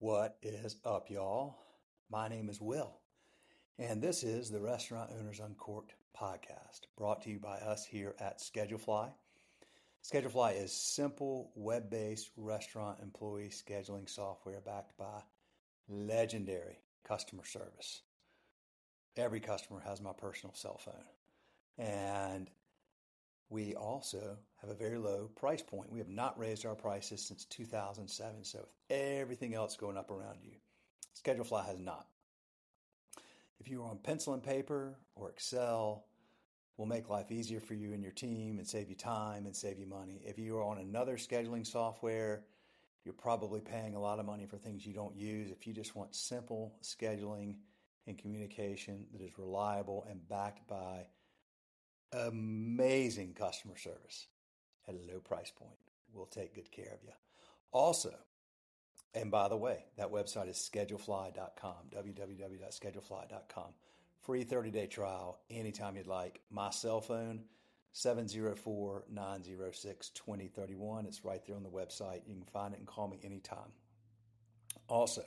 What is up, y'all? My name is Will, and this is the Restaurant Owners Uncorked podcast, brought to you by us here at Schedulefly. Schedulefly is simple, web-based restaurant employee scheduling software backed by legendary customer service. Every customer has my personal cell phone, and we also have a very low price point. We have not raised our prices since 2007, so with everything else going up around you, Schedulefly has not. If you are on pencil and paper or Excel, we'll make life easier for you and your team and save you time and save you money. If you are on another scheduling software, you're probably paying a lot of money for things you don't use. If you just want simple scheduling and communication that is reliable and backed by amazing customer service at a low price point, we'll take good care of you. Also, and by the way, that website is schedulefly.com, www.schedulefly.com. Free 30-day trial anytime you'd like. My cell phone, 704-906-2031. It's right there on the website. You can find it and call me anytime. Also,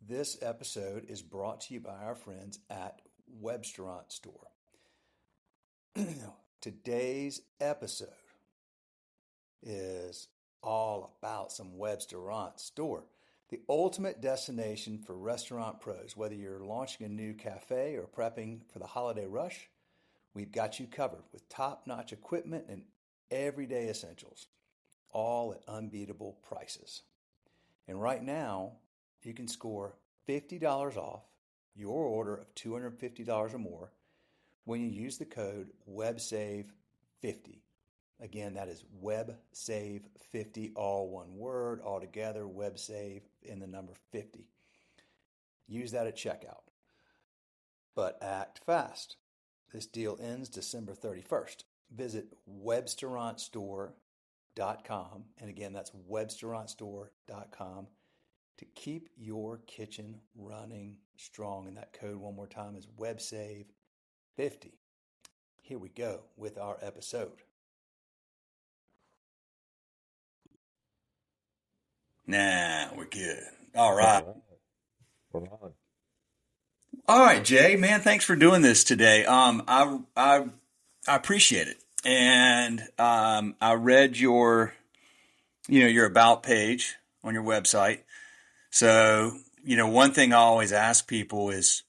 this episode is brought to you by our friends at Restaurant Store. Today's episode is all about some Restaurant Store, the ultimate destination for restaurant pros. Whether you're launching a new cafe or prepping for the holiday rush, we've got you covered with top-notch equipment and everyday essentials, all at unbeatable prices. And right now, you can score $50 off your order of $250 or more when you use the code WebSave50. Again, that is WebSave50, all one word, all together, WebSave in the number 50. Use that at checkout. But act fast. This deal ends December 31st. Visit webstaurantstore.com, and again, that's webstaurantstore.com to keep your kitchen running strong. And that code, one more time, is WebSave50. Here we go with our episode. Nah, we're good. All right. All right, we're on. All right, Jay, man, thanks for doing this today. I appreciate it. And I read your about page on your website. So, one thing I always ask people is,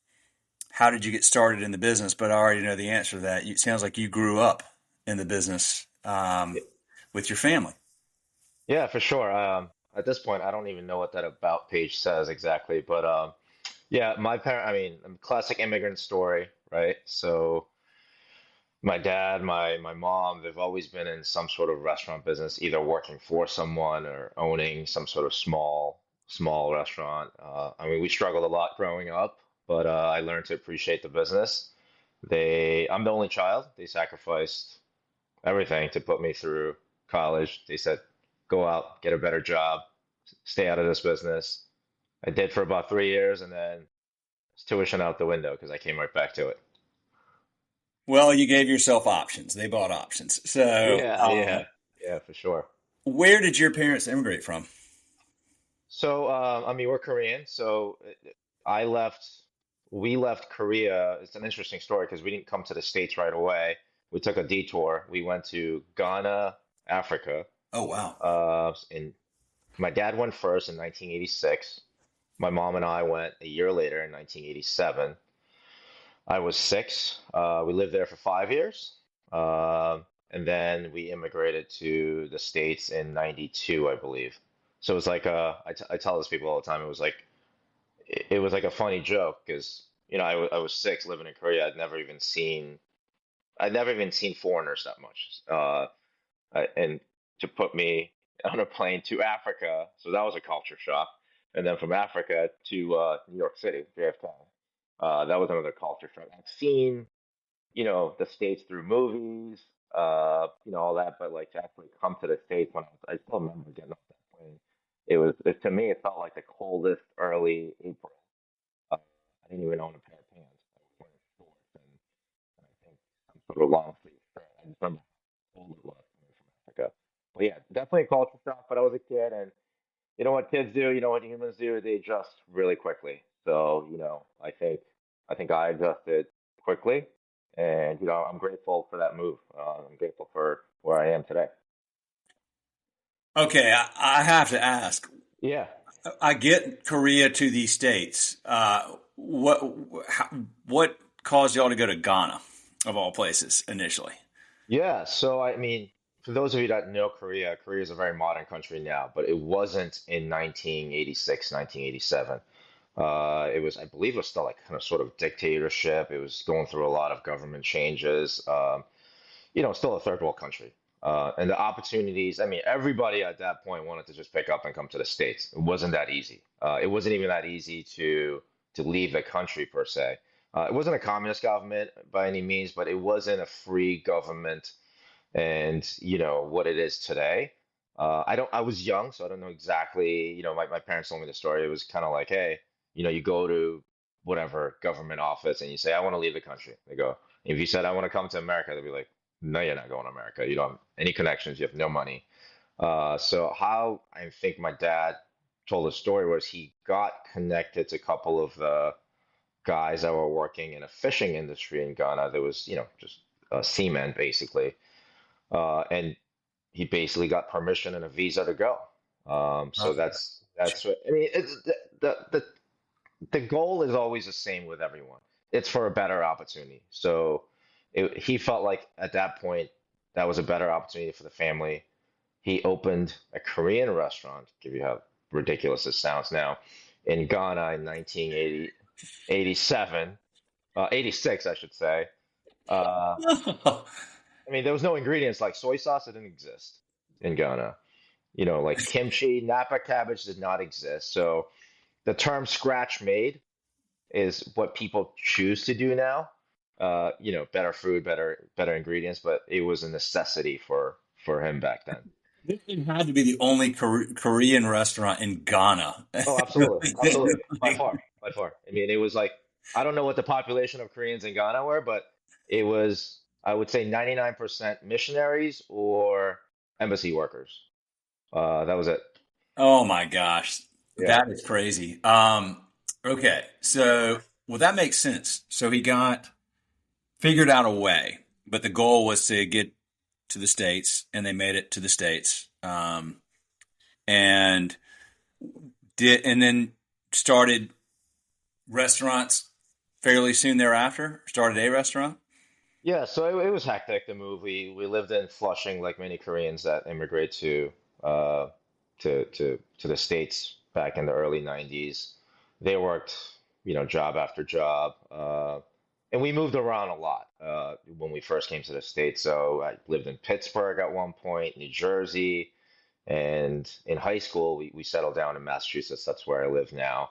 how did you get started in the business? But I already know the answer to that. It sounds like you grew up in the business with your family. Yeah, for sure. At this point, I don't even know what that about page says exactly, but yeah, my parent, I mean, classic immigrant story, right? So my dad, my mom, they've always been in some sort of restaurant business, either working for someone or owning some sort of small restaurant. I mean, we struggled a lot growing up, but I learned to appreciate the business. I'm the only child. They sacrificed everything to put me through college. They said, go out, get a better job, stay out of this business. I did for about 3 years, and then it's tuition out the window because I came right back to it. Well, you gave yourself options. They bought options. So, Yeah, yeah, yeah, for sure. where did your parents immigrate from? So, I mean, we're Korean, so I left, we left Korea. It's an interesting story because we didn't come to the States right away. We took a detour. We went to Ghana, Africa. Oh, wow. And my dad went first in 1986. My mom and I went a year later in 1987. I was six. We lived there for 5 years. And then we immigrated to the States in 92, I believe. So it was like I tell this people all the time. It was like a funny joke because I was six living in Korea. I'd never even seen foreigners that much. And to put me on a plane to Africa, so that was a culture shock. And then from Africa to New York City, JFK, that was another culture shock. I've seen, the States through movies, all that, but like to actually come to the States I still remember getting off that plane. To me, it felt like the coldest early April. I didn't even own a pair of pants. I was wearing shorts and I think some sort of long sleeve shirt. I just remember how cold it was coming from Africa. But yeah, definitely a culture shock. But I was a kid, and you know what kids do, you know what humans do, they adjust really quickly. So, I think I adjusted quickly, and I'm grateful for that move. I'm grateful for where I am today. Okay, I have to ask. Yeah. I get Korea to these states. What caused y'all to go to Ghana, of all places, initially? Yeah, so I mean, for those of you that know Korea, Korea is a very modern country now, but it wasn't in 1986, 1987. I believe it was still like kind of sort of dictatorship. It was going through a lot of government changes. Still a third world country. And the opportunities, I mean, everybody at that point wanted to just pick up and come to the States. It wasn't that easy. It wasn't even that easy to leave the country per se. It wasn't a communist government by any means, but it wasn't a free government and what it is today. I was young, so I don't know exactly. My parents told me the story. It was kind of like, hey, you go to whatever government office and you say, I want to leave the country. They go, if you said, I want to come to America, they'll be like, no, you're not going to America. You don't have any connections. You have no money. So how I think my dad told the story was he got connected to a couple of the guys that were working in a fishing industry in Ghana. There was, just seamen basically, and he basically got permission and a visa to go. So Okay. that's what I mean. It's the goal is always the same with everyone. It's for a better opportunity. So he felt like at that point that was a better opportunity for the family. He opened a Korean restaurant. Give you how ridiculous this sounds now, in Ghana in 1980, 87, 86, I should say. Uh, I mean, there was no ingredients like soy sauce that didn't exist in Ghana. Like kimchi, Napa cabbage did not exist. So the term scratch made is what people choose to do now. Better food, better ingredients, but it was a necessity for him back then. This had to be the only Korean restaurant in Ghana. Oh, absolutely, absolutely, by far, by far. I mean, it was like I don't know what the population of Koreans in Ghana were, but it was I would say 99% missionaries or embassy workers. That was it. Oh my gosh, Yeah. that is crazy. Okay, so well, that makes sense. So he got figured out a way, but the goal was to get to the States, and they made it to the States. And and then started restaurants fairly soon thereafter. Started a restaurant. Yeah, so it was hectic, the move. We lived in Flushing, like many Koreans that immigrate uh to the States back in the early 90s. They worked, job after job. And we moved around a lot when we first came to the States. So I lived in Pittsburgh at one point, New Jersey, and in high school we settled down in Massachusetts. That's where I live now.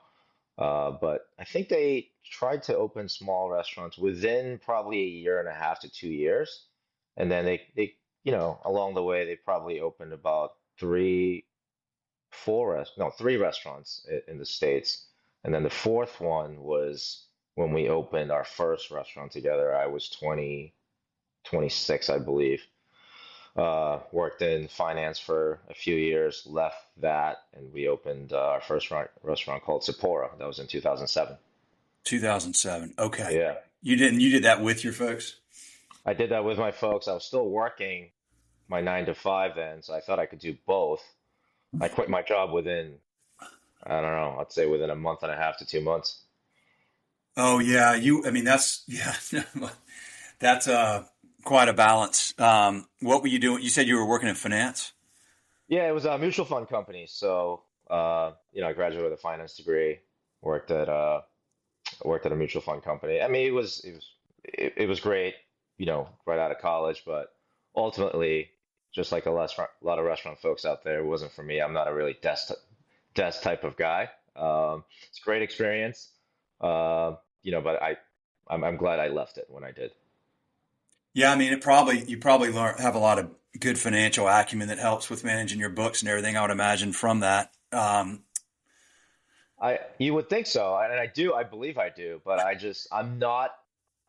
But I think they tried to open small restaurants within probably a year and a half to 2 years. And then along the way, they probably opened about three restaurants in the States. And then the fourth one was when we opened our first restaurant together. I was 20, 26, I believe. Worked in finance for a few years, left that, and we opened our first restaurant called Sapporo. That was in 2007. 2007. Okay, Yeah, you did that with your folks. I did that with my folks. I was still working my 9 to 5 then, so I thought I could do both. I quit my job within, I don't know, I'd say within a month and a half to 2 months. Oh yeah, I mean, that's yeah, that's quite a balance. What were you doing? You said you were working in finance. Yeah, it was a mutual fund company. So, I graduated with a finance degree, worked at uh, worked at a mutual fund company. I mean, it was great, right out of college, but ultimately, just like a lot of restaurant folks out there, it wasn't for me. I'm not a really desk type of guy. It's a great experience, but I'm glad I left it when I did. Yeah, I mean, you probably have a lot of good financial acumen that helps with managing your books and everything. I would imagine from that. You would think so, and I do. I believe I do, but I'm not.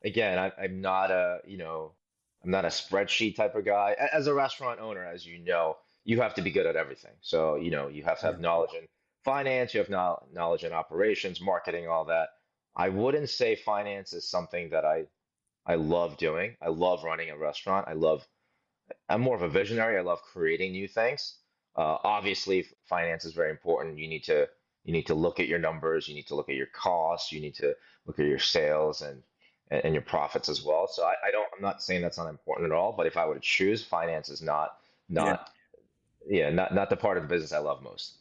Again, I'm not I'm not a spreadsheet type of guy. As a restaurant owner, as you know, you have to be good at everything. So, you have to Yeah. have knowledge in finance, you have knowledge in operations, marketing, all that. I wouldn't say finance is something that I love doing. I love running a restaurant. I'm more of a visionary. I love creating new things. Obviously, finance is very important. You need to look at your numbers. You need to look at your costs. You need to look at your sales and your profits as well. So I'm not saying that's not important at all. But if I were to choose, finance is Yeah. not yeah not the part of the business I love most.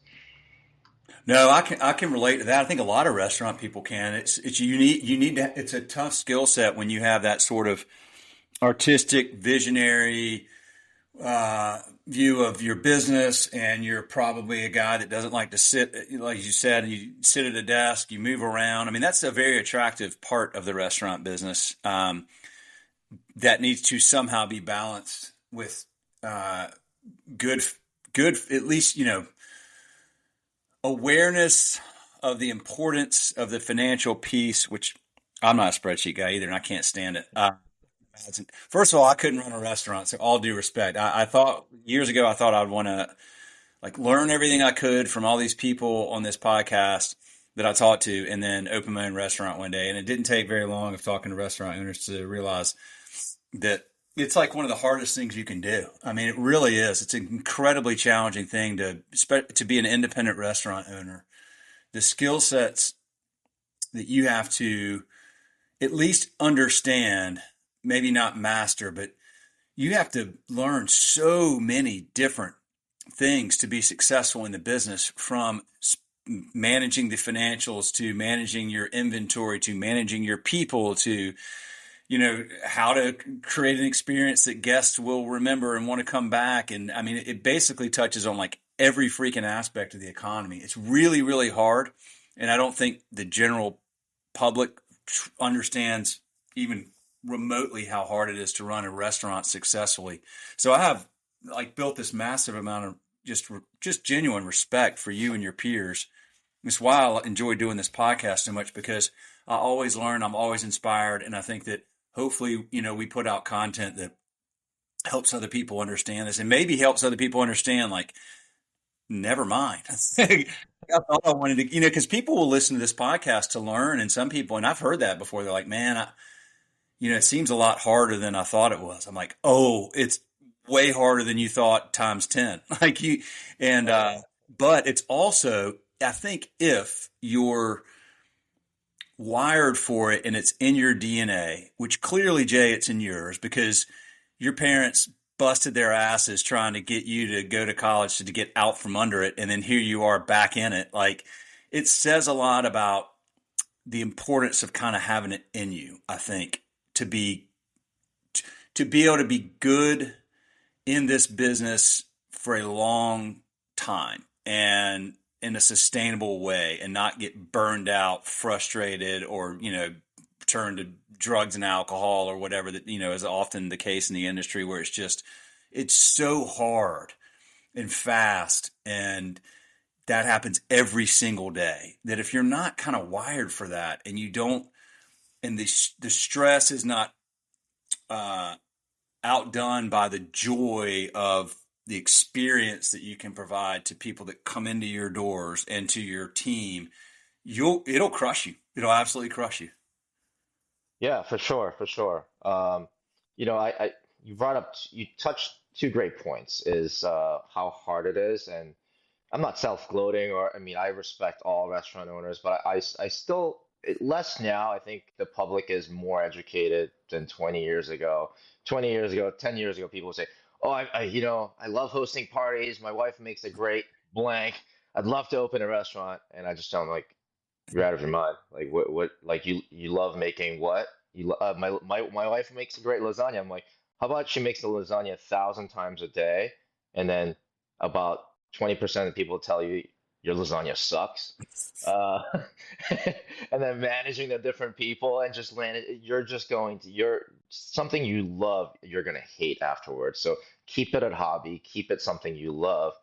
No, I can relate to that. I think a lot of restaurant people can. It's you need to, it's a tough skill set when you have that sort of artistic, visionary view of your business, and you're probably a guy that doesn't like to sit, like you said, you sit at a desk, you move around. I mean, that's a very attractive part of the restaurant business, that needs to somehow be balanced with uh, good, good, at least, awareness of the importance of the financial piece, which I'm not a spreadsheet guy either, and I can't stand it. First of all, I couldn't run a restaurant, so all due respect. I thought years ago, I thought I'd want to like learn everything I could from all these people on this podcast that I talked to, and then open my own restaurant one day. And it didn't take very long of talking to restaurant owners to realize that it's like one of the hardest things you can do. I mean, it really is. It's an incredibly challenging thing to be an independent restaurant owner. The skill sets that you have to at least understand, maybe not master, but you have to learn so many different things to be successful in the business, from managing the financials to managing your inventory to managing your people to how to create an experience that guests will remember and want to come back. And I mean, it basically touches on like every freaking aspect of the economy. It's really, really hard. And I don't think the general public understands even remotely how hard it is to run a restaurant successfully. So I have like built this massive amount of just genuine respect for you and your peers. It's why I enjoy doing this podcast so much, because I always learn, I'm always inspired, and I think that hopefully, we put out content that helps other people understand this, and maybe helps other people understand, like, never mind. I thought I wanted to, because people will listen to this podcast to learn, and some people, and I've heard that before, they're like, man, it seems a lot harder than I thought it was. I'm like, oh, it's way harder than you thought times 10. Like but it's also, I think if you're wired for it and it's in your DNA, which clearly, Jay, it's in yours, because your parents busted their asses trying to get you to go to college to get out from under it. And then here you are back in it. Like, it says a lot about the importance of kind of having it in you, I think, to be able to be good in this business for a long time and in a sustainable way, and not get burned out, frustrated, or, turn to drugs and alcohol or whatever that, is often the case in the industry, where it's so hard and fast. And that happens every single day, that if you're not kind of wired for that, and you don't, and the stress is not outdone by the joy of the experience that you can provide to people that come into your doors and to your team, it'll crush you. It'll absolutely crush you. Yeah, for sure, for sure. You touched two great points, is how hard it is. And I'm not self-gloating, or I mean, I respect all restaurant owners, but I still, less now. I think the public is more educated than 20 years ago. 20 years ago, 10 years ago, people would say, "Oh, I love hosting parties. My wife makes a great blank. I'd love to open a restaurant." And I just tell them, like, you're out of your mind. Like, like, you love making what? My wife makes a great lasagna. I'm like, how about she makes the lasagna 1,000 times a day, and then about 20% of people tell you your lasagna sucks. Uh, and then managing the different people and just you're something you love, you're going to hate afterwards. So keep it a hobby, keep it something you love.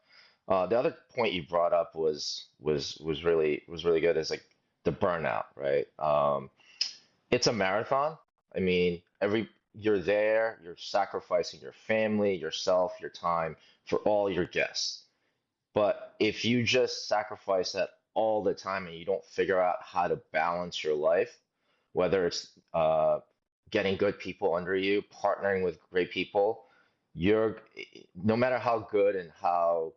The other point you brought up was really good, is like the burnout, right? It's a marathon. I mean, you're there, you're sacrificing your family, yourself, your time for all your guests. But if you just sacrifice that all the time and you don't figure out how to balance your life, whether it's getting good people under you, partnering with great people, you're no matter how good and how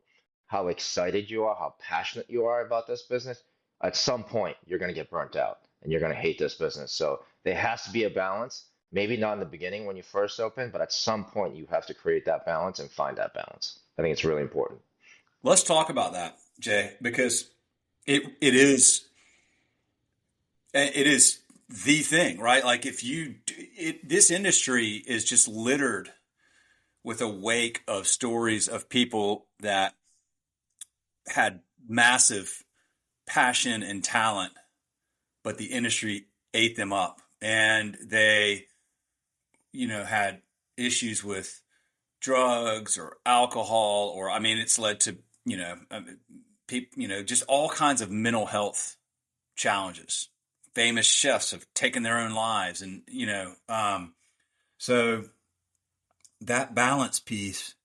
excited you are, how passionate you are about this business, at some point you're going to get burnt out and you're going to hate this business. So there has to be a balance. Maybe not in the beginning when you first open, but at some point you have to create that balance and find that balance. I think it's really important. Let's talk about that, Jay, because it is the thing, right? Like if this industry is just littered with a wake of stories of people that had massive passion and talent, but the industry ate them up, and they, had issues with drugs or alcohol, or I mean, it's led to people, just all kinds of mental health challenges. Famous chefs have taken their own lives, and so that balance piece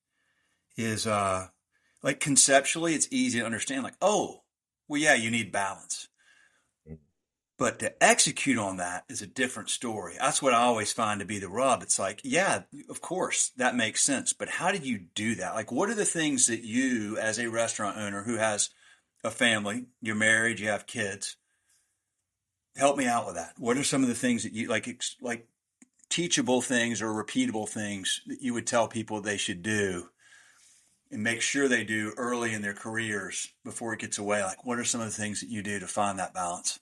is like conceptually, it's easy to understand. Like, oh, well, yeah, you need balance. But to execute on that is a different story. That's what I always find to be the rub. It's like, yeah, of course, that makes sense. But how do you do that? Like, what are the things that you, as a restaurant owner who has a family, you're married, you have kids, help me out with that. What are some of the things that you like teachable things or repeatable things that you would tell people they should do and make sure they do early in their careers before it gets away? Like, what are some of the things that you do to find that balance?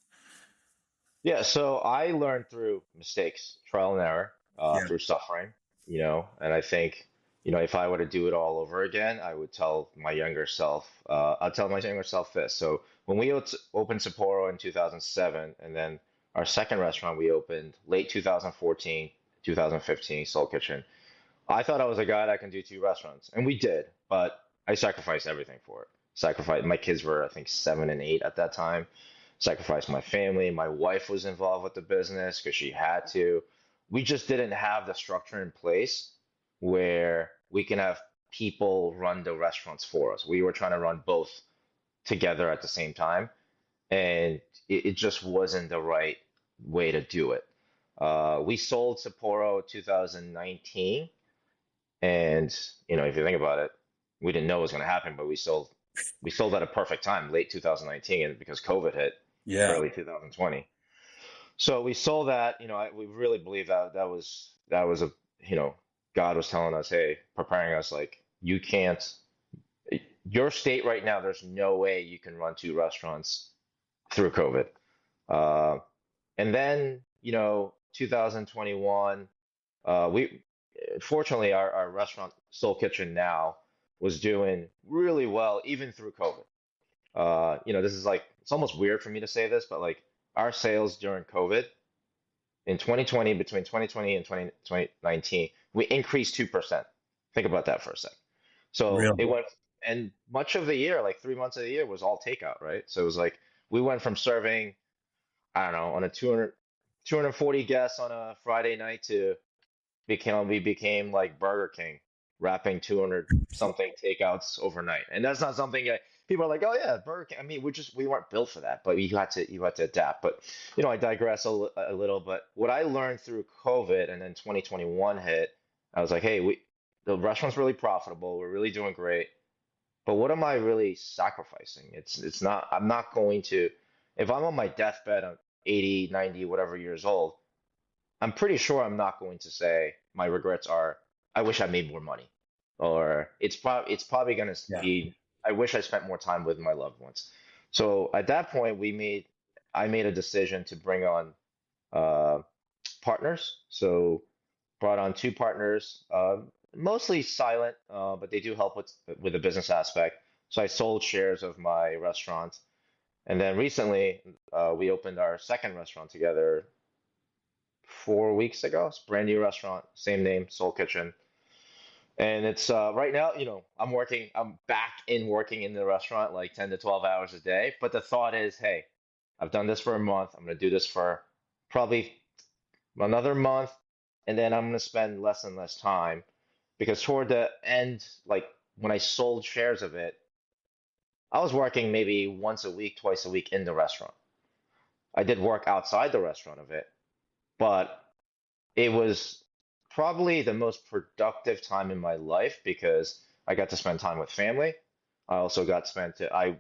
Yeah, so I learned through mistakes, trial and error, Yeah. through suffering, and I think, if I were to do it all over again, I would tell my younger self, I'll tell my younger self this. So when we opened Sapporo in 2007, and then our second restaurant we opened late 2014, 2015, Soul Kitchen, I thought I was a guy that can do two restaurants, and we did, but I sacrificed everything for it. Sacrificed, my kids were, I think, 7 and 8 at that time. Sacrificed my family. My wife was involved with the business because she had to. We just didn't have the structure in place where we can have people run the restaurants for us. We were trying to run both together at the same time, and it just wasn't the right way to do it. We sold Sapporo 2019, and if you think about it, we didn't know it was going to happen, but we sold at a perfect time, late 2019, and because COVID hit Yeah. early 2020. So we sold that. We really believe that was God was telling us, hey, preparing us, like, you can't. Your state right now, there's no way you can run two restaurants through COVID. Uh, and then 2021, we fortunately our restaurant Soul Kitchen now was doing really well even through COVID. This is like, it's almost weird for me to say this, but like our sales during COVID in 2020, between 2020 and 2019, we increased 2%. Think about that for a sec. So Really? it went, and much of the year, like 3 months of the year, was all takeout, right? So it was like we went from serving, I don't know, on a 240 guests on a Friday night to we became like Burger King, wrapping 200 something takeouts overnight. And that's not something that people are like, oh yeah, Burger King. I mean, we weren't built for that, but you had to adapt. But I digress a little. But what I learned through COVID and then 2021 hit, I was like, hey, the restaurant's really profitable. We're really doing great. But what am I really sacrificing? It's not. I'm not going to. If I'm on my deathbed, I'm 80, 90, whatever years old, I'm pretty sure I'm not going to say my regrets are I wish I made more money, or it's probably going to Yeah. be I wish I spent more time with my loved ones. So at that point, I made a decision to bring on uh, partners. So brought on two partners, mostly silent, but they do help with the business aspect. So I sold shares of my restaurant, and then recently we opened our second restaurant together 4 weeks ago. It's a brand new restaurant, same name, Soul Kitchen. And it's right now, I'm back in working in the restaurant like 10 to 12 hours a day. But the thought is, hey, I've done this for a month. I'm going to do this for probably another month. and then I'm going to spend less and less time because toward the end, like when I sold shares of it, I was working maybe once a week, twice a week in the restaurant. I did work outside the restaurant of it, but it was probably the most productive time in my life because I got to spend time with family. I also got spent to I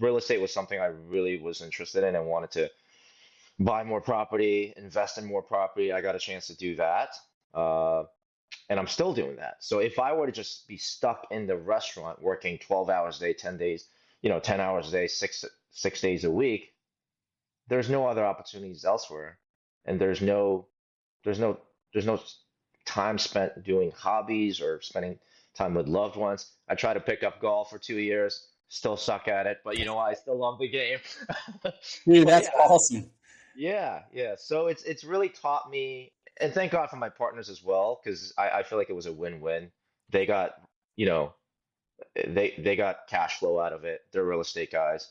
real estate was something I really was interested in and wanted to buy more property, invest in more property. I got a chance to do that. Uh, and I'm still doing that. So if I were to just be stuck in the restaurant working 12 hours a day, 10 days, 10 hours a day, six days a week, there's no other opportunities elsewhere. And there's no there's no time spent doing hobbies or spending time with loved ones. I tried to pick up golf for 2 years, still suck at it, but you know what? I still love the game. Dude, But that's yeah, awesome. yeah. So it's really taught me, and thank God for my partners as well, because I feel like it was a win-win. They got, you know, they got cash flow out of it. They're real estate guys.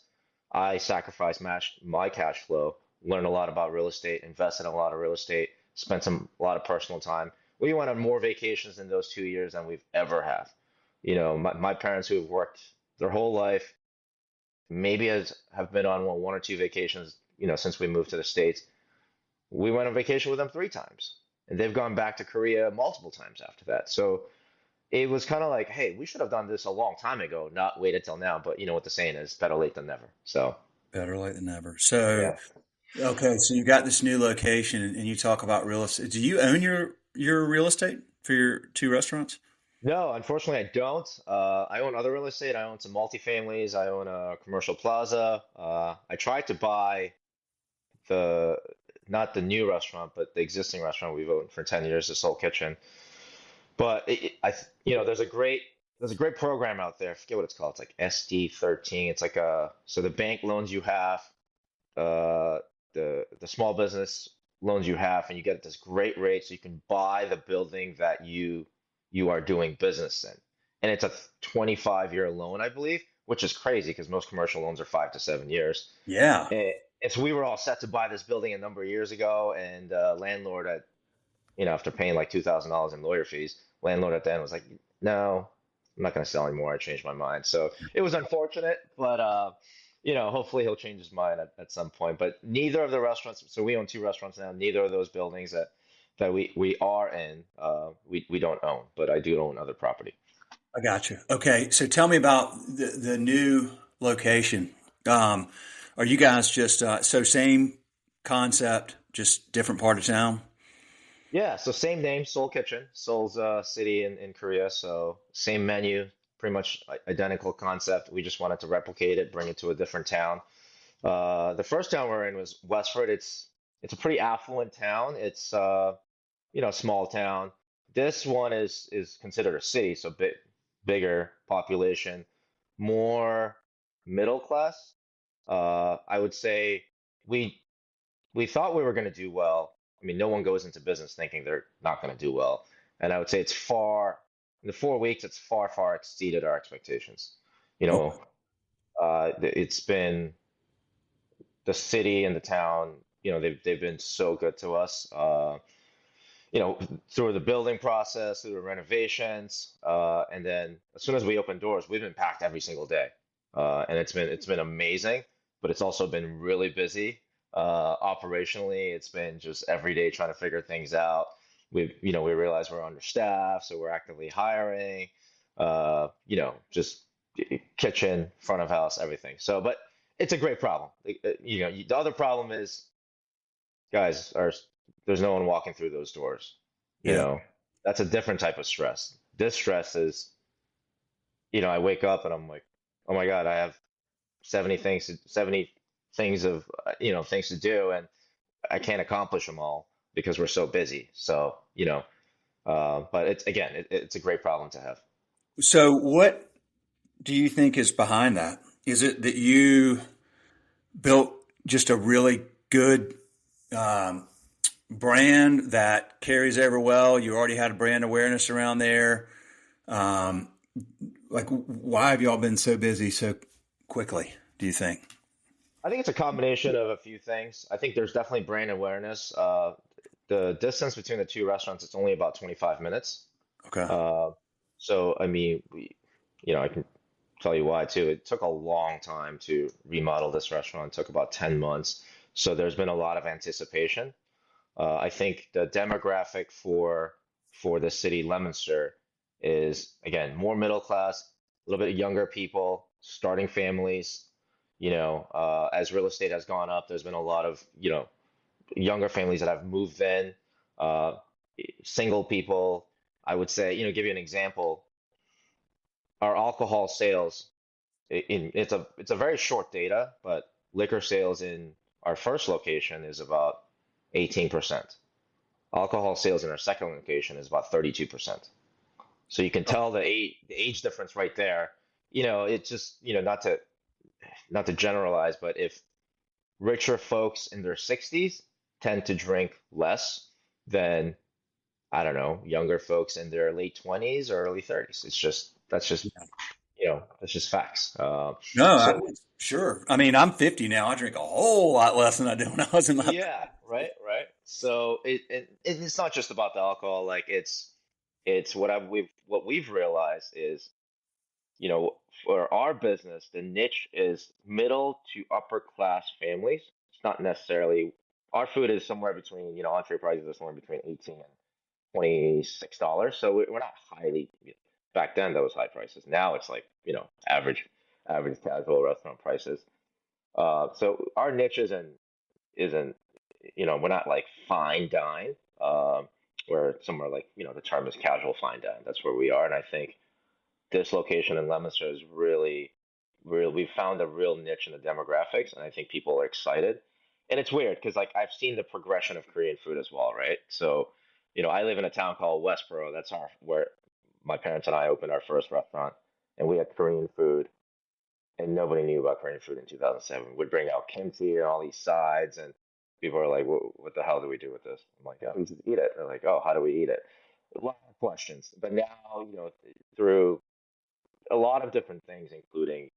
I sacrificed my cash flow, learned a lot about real estate, invested in a lot of real estate, spent a lot of personal time. We went on more vacations in those 2 years than we've ever have. My parents who have worked their whole life maybe have been on one or two vacations, since we moved to the States. We went on vacation with them 3 times, and they've gone back to Korea multiple times after that. So it was kind of like, hey, we should have done this a long time ago, not waited till now. But you know what the saying is, better late than never. So Better late than never. So, yeah. okay, so you got this new location and you talk about real estate. Do you own your real estate for your two restaurants? No, unfortunately, I don't. I own other real estate. I own some multifamilies. I own a commercial plaza. I tried to buy the not the new restaurant, but the existing restaurant we've owned for 10 years, the Soul Kitchen. But there's a great program out there. I forget what it's called. It's like SD 13. It's like so the bank loans you have, uh, the small business loans you have, and you get this great rate, so you can buy the building that you are doing business in. And it's a 25-year loan, I believe, which is crazy because most commercial loans are 5 to 7 years. Yeah. And so we were all set to buy this building a number of years ago, and landlord after paying like $2,000 in lawyer fees, landlord at the end was like, "No, I'm not going to sell anymore. I changed my mind." So it was unfortunate, but hopefully he'll change his mind at some point. But neither of the restaurants, so we own two restaurants now. Neither of those buildings that we are in, we don't own, but I do own other property. I got you. Okay, so tell me about the new location. Um, are you guys just so same concept, just different part of town? Yeah, so same name, Seoul Kitchen. Seoul's a city in Korea, so same menu, pretty much identical concept. We just wanted to replicate it, bring it to a different town. The first town we're in was Westford. It's a pretty affluent town. It's small town. This one is considered a city, so bigger population, more middle class. I would say we we thought we were going to do well. I mean, no one goes into business thinking they're not going to do well. And I would say in the 4 weeks, it's far exceeded our expectations. You Oh, know, it's been the city and the town, they've been so good to us. You know, through the building process, through the renovations, and then as soon as we open doors, we've been packed every single day, and it's been amazing. But it's also been really busy. Operationally, it's been just every day trying to figure things out. We realize we're understaffed, so we're actively hiring. Just kitchen, front of house, everything. So, but it's a great problem. The other problem is guys are there's no one walking through those doors. You yeah. know, that's a different type of stress. This stress is, I wake up and I'm like, oh my God, I have 70 things things to do, and I can't accomplish them all because we're so busy. So, but it's a great problem to have. So, what do you think is behind that? Is it that you built just a really good um, brand that carries over well? You already had a brand awareness around there. Um, why have y'all been so busy so quickly, do you think? I think it's a combination of a few things. I think there's definitely brand awareness. The distance between the two restaurants, it's only about 25 minutes. Okay. Uh, so I mean, I can tell you why too. It took a long time to remodel this restaurant. It took about 10 months. So there's been a lot of anticipation. I think the demographic for the city, Leominster, is again more middle class, a little bit younger people, starting families. As real estate has gone up, there's been a lot of, younger families that have moved in, uh, single people. I would say, give you an example, our alcohol sales it's a very short data, but liquor sales in our first location is about 18%. Alcohol sales in our second location is about 32%. So you can tell the age difference right there. It's just, not to generalize, but if richer folks in their 60s tend to drink less than, I don't know, younger folks in their late 20s or early 30s. That's just facts. No, So sure. I mean, I'm 50 now. I drink a whole lot less than I did when I was in my. yeah, right, right. So it's not just about the alcohol. Like it's what we've realized is, for our business, the niche is middle to upper class families. It's not necessarily our food is somewhere between, entree prices are somewhere between 18 and $26. So we're not highly, back then that was high prices. Now it's like, average casual restaurant prices. So our niche isn't, we're not like fine dine, where somewhere like, the term is casual fine dine. That's where we are. And I think this location in Leominster is really, we found a real niche in the demographics, and I think people are excited. And it's weird because like I've seen the progression of Korean food as well, right? So, I live in a town called Westboro. That's where my parents and I opened our first restaurant, and we had Korean food, and nobody knew about Korean food in 2007. We'd bring out kimchi and all these sides, and people are like, "What the hell do we do with this?" I'm like, "Oh, we just eat it." They're like, "Oh, how do we eat it?" A lot of questions. But now, through a lot of different things, including,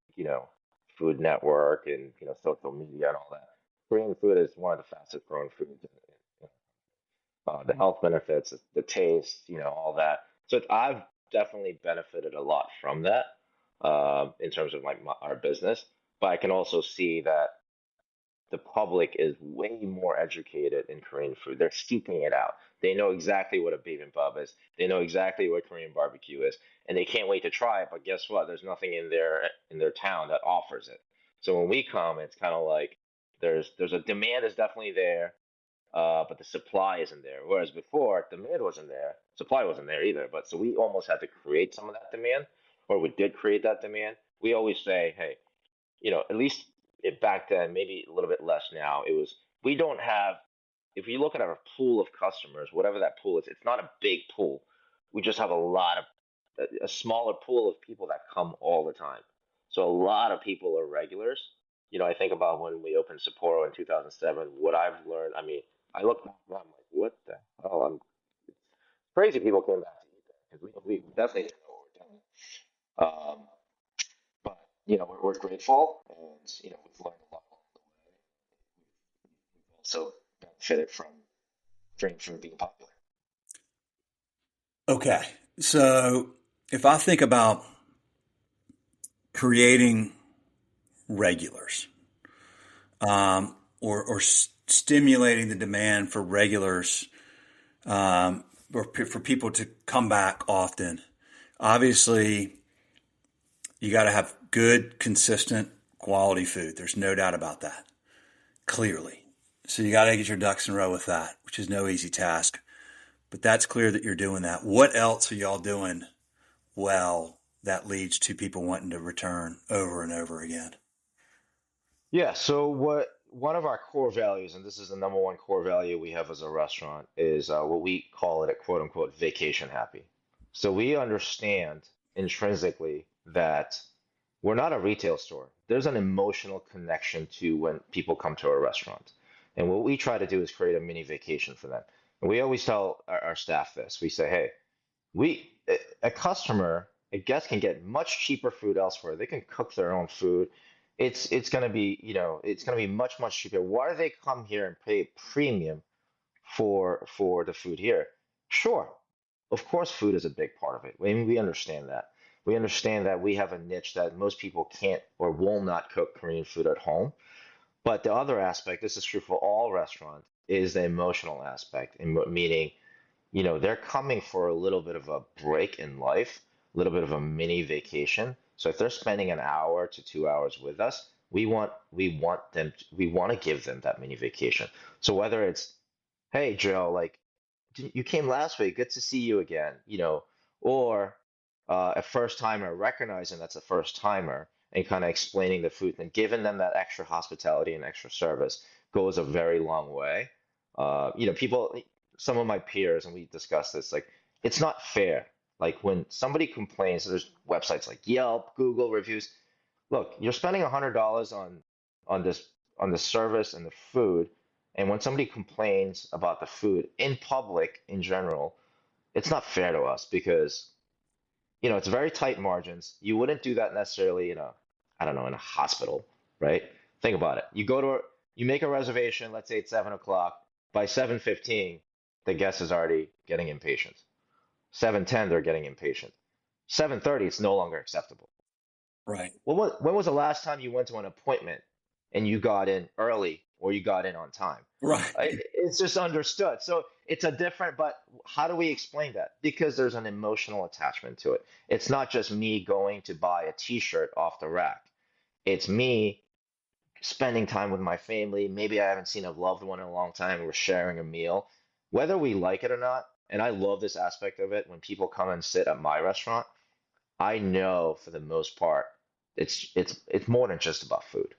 Food Network and, social media and all that. Korean food is one of the fastest growing foods. The health benefits, the taste, all that. So I've definitely benefited a lot from that, in terms of like our business. But I can also see that the public is way more educated in Korean food. They're seeking it out. They know exactly what a bibimbap is. They know exactly what Korean barbecue is, and they can't wait to try it. But guess what? There's nothing in their town that offers it. So when we come, it's kind of like there's a demand is definitely there, but the supply isn't there. Whereas before, demand wasn't there, supply wasn't there either. But so we almost had to create some of that demand, or we did create that demand. We always say, hey, at least back then, maybe a little bit less now, it was, we don't have, if you look at our pool of customers, whatever that pool is, it's not a big pool. We just have a smaller pool of people that come all the time. So a lot of people are regulars. I think about when we opened Sapporo in 2007, what I've learned. I mean, I look back and I'm like, what the hell? Crazy people came back to eat there because we definitely didn't know what we're doing. But we're grateful, and we've learned a lot along the way. We've also benefited from Dream Food being popular. Okay. So if I think about creating regulars, or stimulating the demand for regulars, or for people to come back often, obviously you got to have good, consistent, quality food. There's no doubt about that, clearly. So you got to get your ducks in a row with that, which is no easy task. But that's clear that you're doing that. What else are y'all doing well that leads to people wanting to return over and over again? Yeah, so one of our core values, and this is the number one core value we have as a restaurant, is what we call it a quote unquote vacation happy. So we understand intrinsically that we're not a retail store. There's an emotional connection to when people come to our restaurant. And what we try to do is create a mini vacation for them. And we always tell our staff this. We say, hey, a customer, a guest can get much cheaper food elsewhere. They can cook their own food. It's gonna be, it's gonna be much, much cheaper. Why do they come here and pay a premium for the food here. Sure, of course, food is a big part of it. I mean, we understand that. We understand that we have a niche that most people can't or will not cook Korean food at home. But the other aspect, this is true for all restaurants, is the emotional aspect, meaning, they're coming for a little bit of a break in life, a little bit of a mini vacation. So if they're spending an hour to 2 hours with us, we want to give them that mini vacation. So whether it's, hey Joe, like you came last week, good to see you again, or a first timer recognizing that's a first timer and kind of explaining the food and giving them that extra hospitality and extra service goes a very long way. People, some of my peers, and we discussed this, like it's not fair. Like when somebody complains, there's websites like Yelp, Google reviews. Look, you're spending $100 on this on the service and the food, and when somebody complains about the food in public in general, it's not fair to us because it's very tight margins. You wouldn't do that necessarily I don't know, in a hospital, right? Think about it. You make a reservation, let's say it's 7 o'clock. By 7:15, the guest is already getting impatient. 7:10, they're getting impatient. 7:30, it's no longer acceptable. Right. When was the last time you went to an appointment and you got in early or you got in on time? Right. It's just understood. So it's a different, but how do we explain that? Because there's an emotional attachment to it. It's not just me going to buy a t-shirt off the rack. It's me spending time with my family. Maybe I haven't seen a loved one in a long time. We're sharing a meal, whether we like it or not. And I love this aspect of it. When people come and sit at my restaurant, I know for the most part, it's more than just about food.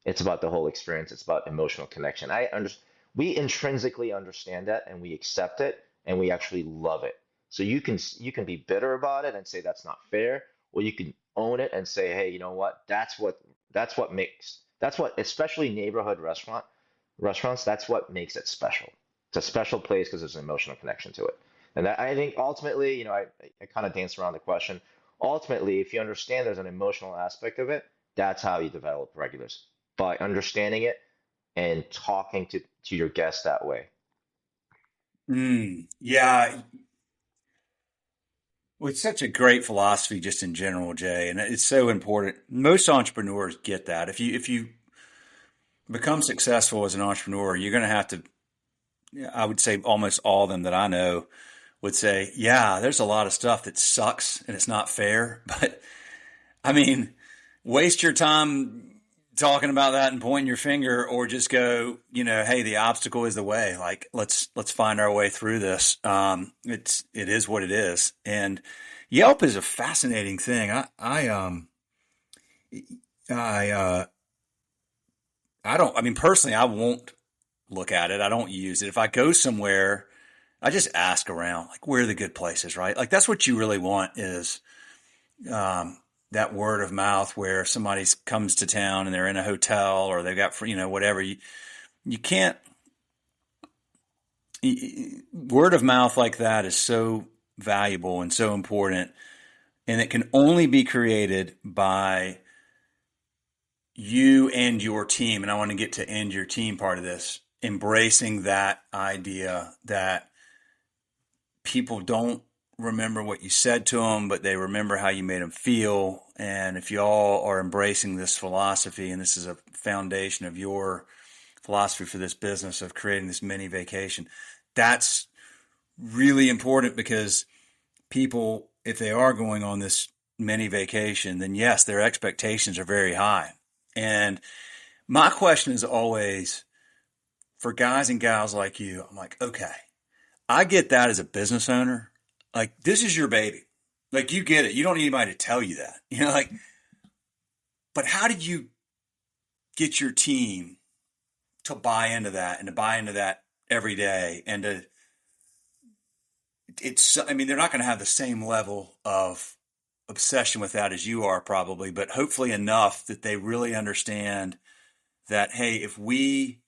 It's about the whole experience. It's about emotional connection. We intrinsically understand that and we accept it and we actually love it. So you can be bitter about it and say that's not fair, or you can own it and say, hey, you know what? That's what especially neighborhood restaurants, that's what makes it special. It's a special place because there's an emotional connection to it. And that, I think ultimately, I kind of danced around the question. Ultimately, if you understand there's an emotional aspect of it, that's how you develop regulars, by understanding it and talking to your guests that way. Yeah. Well, it's such a great philosophy just in general, Jay, and it's so important. Most entrepreneurs get that. If you become successful as an entrepreneur, you're going to have to, I would say almost all of them that I know would say, yeah, there's a lot of stuff that sucks and it's not fair. But I mean, waste your time talking about that and pointing your finger, or just go, hey, the obstacle is the way. Like, let's find our way through this. It is what it is. And Yelp is a fascinating thing. I mean, personally, I won't look at it. I don't use it. If I go somewhere, I just ask around, like, where are the good places, right? Like, that's what you really want is that word of mouth, where somebody comes to town and they're in a hotel or they've got, whatever. You can't, word of mouth like that is so valuable and so important. And it can only be created by you and your team. And I want to get to and your team part of this, embracing that idea that people don't remember what you said to them, but they remember how you made them feel. And if you all are embracing this philosophy, and this is a foundation of your philosophy for this business of creating this mini vacation, that's really important, because people, if they are going on this mini vacation, then yes, their expectations are very high. And my question is always, for guys and gals like you, I'm like, okay, I get that as a business owner. Like, this is your baby. Like, you get it. You don't need anybody to tell you that. Like, but how did you get your team to buy into that, and to buy into that every day? And I mean, they're not going to have the same level of obsession with that as you are probably, but hopefully enough that they really understand that, hey, if we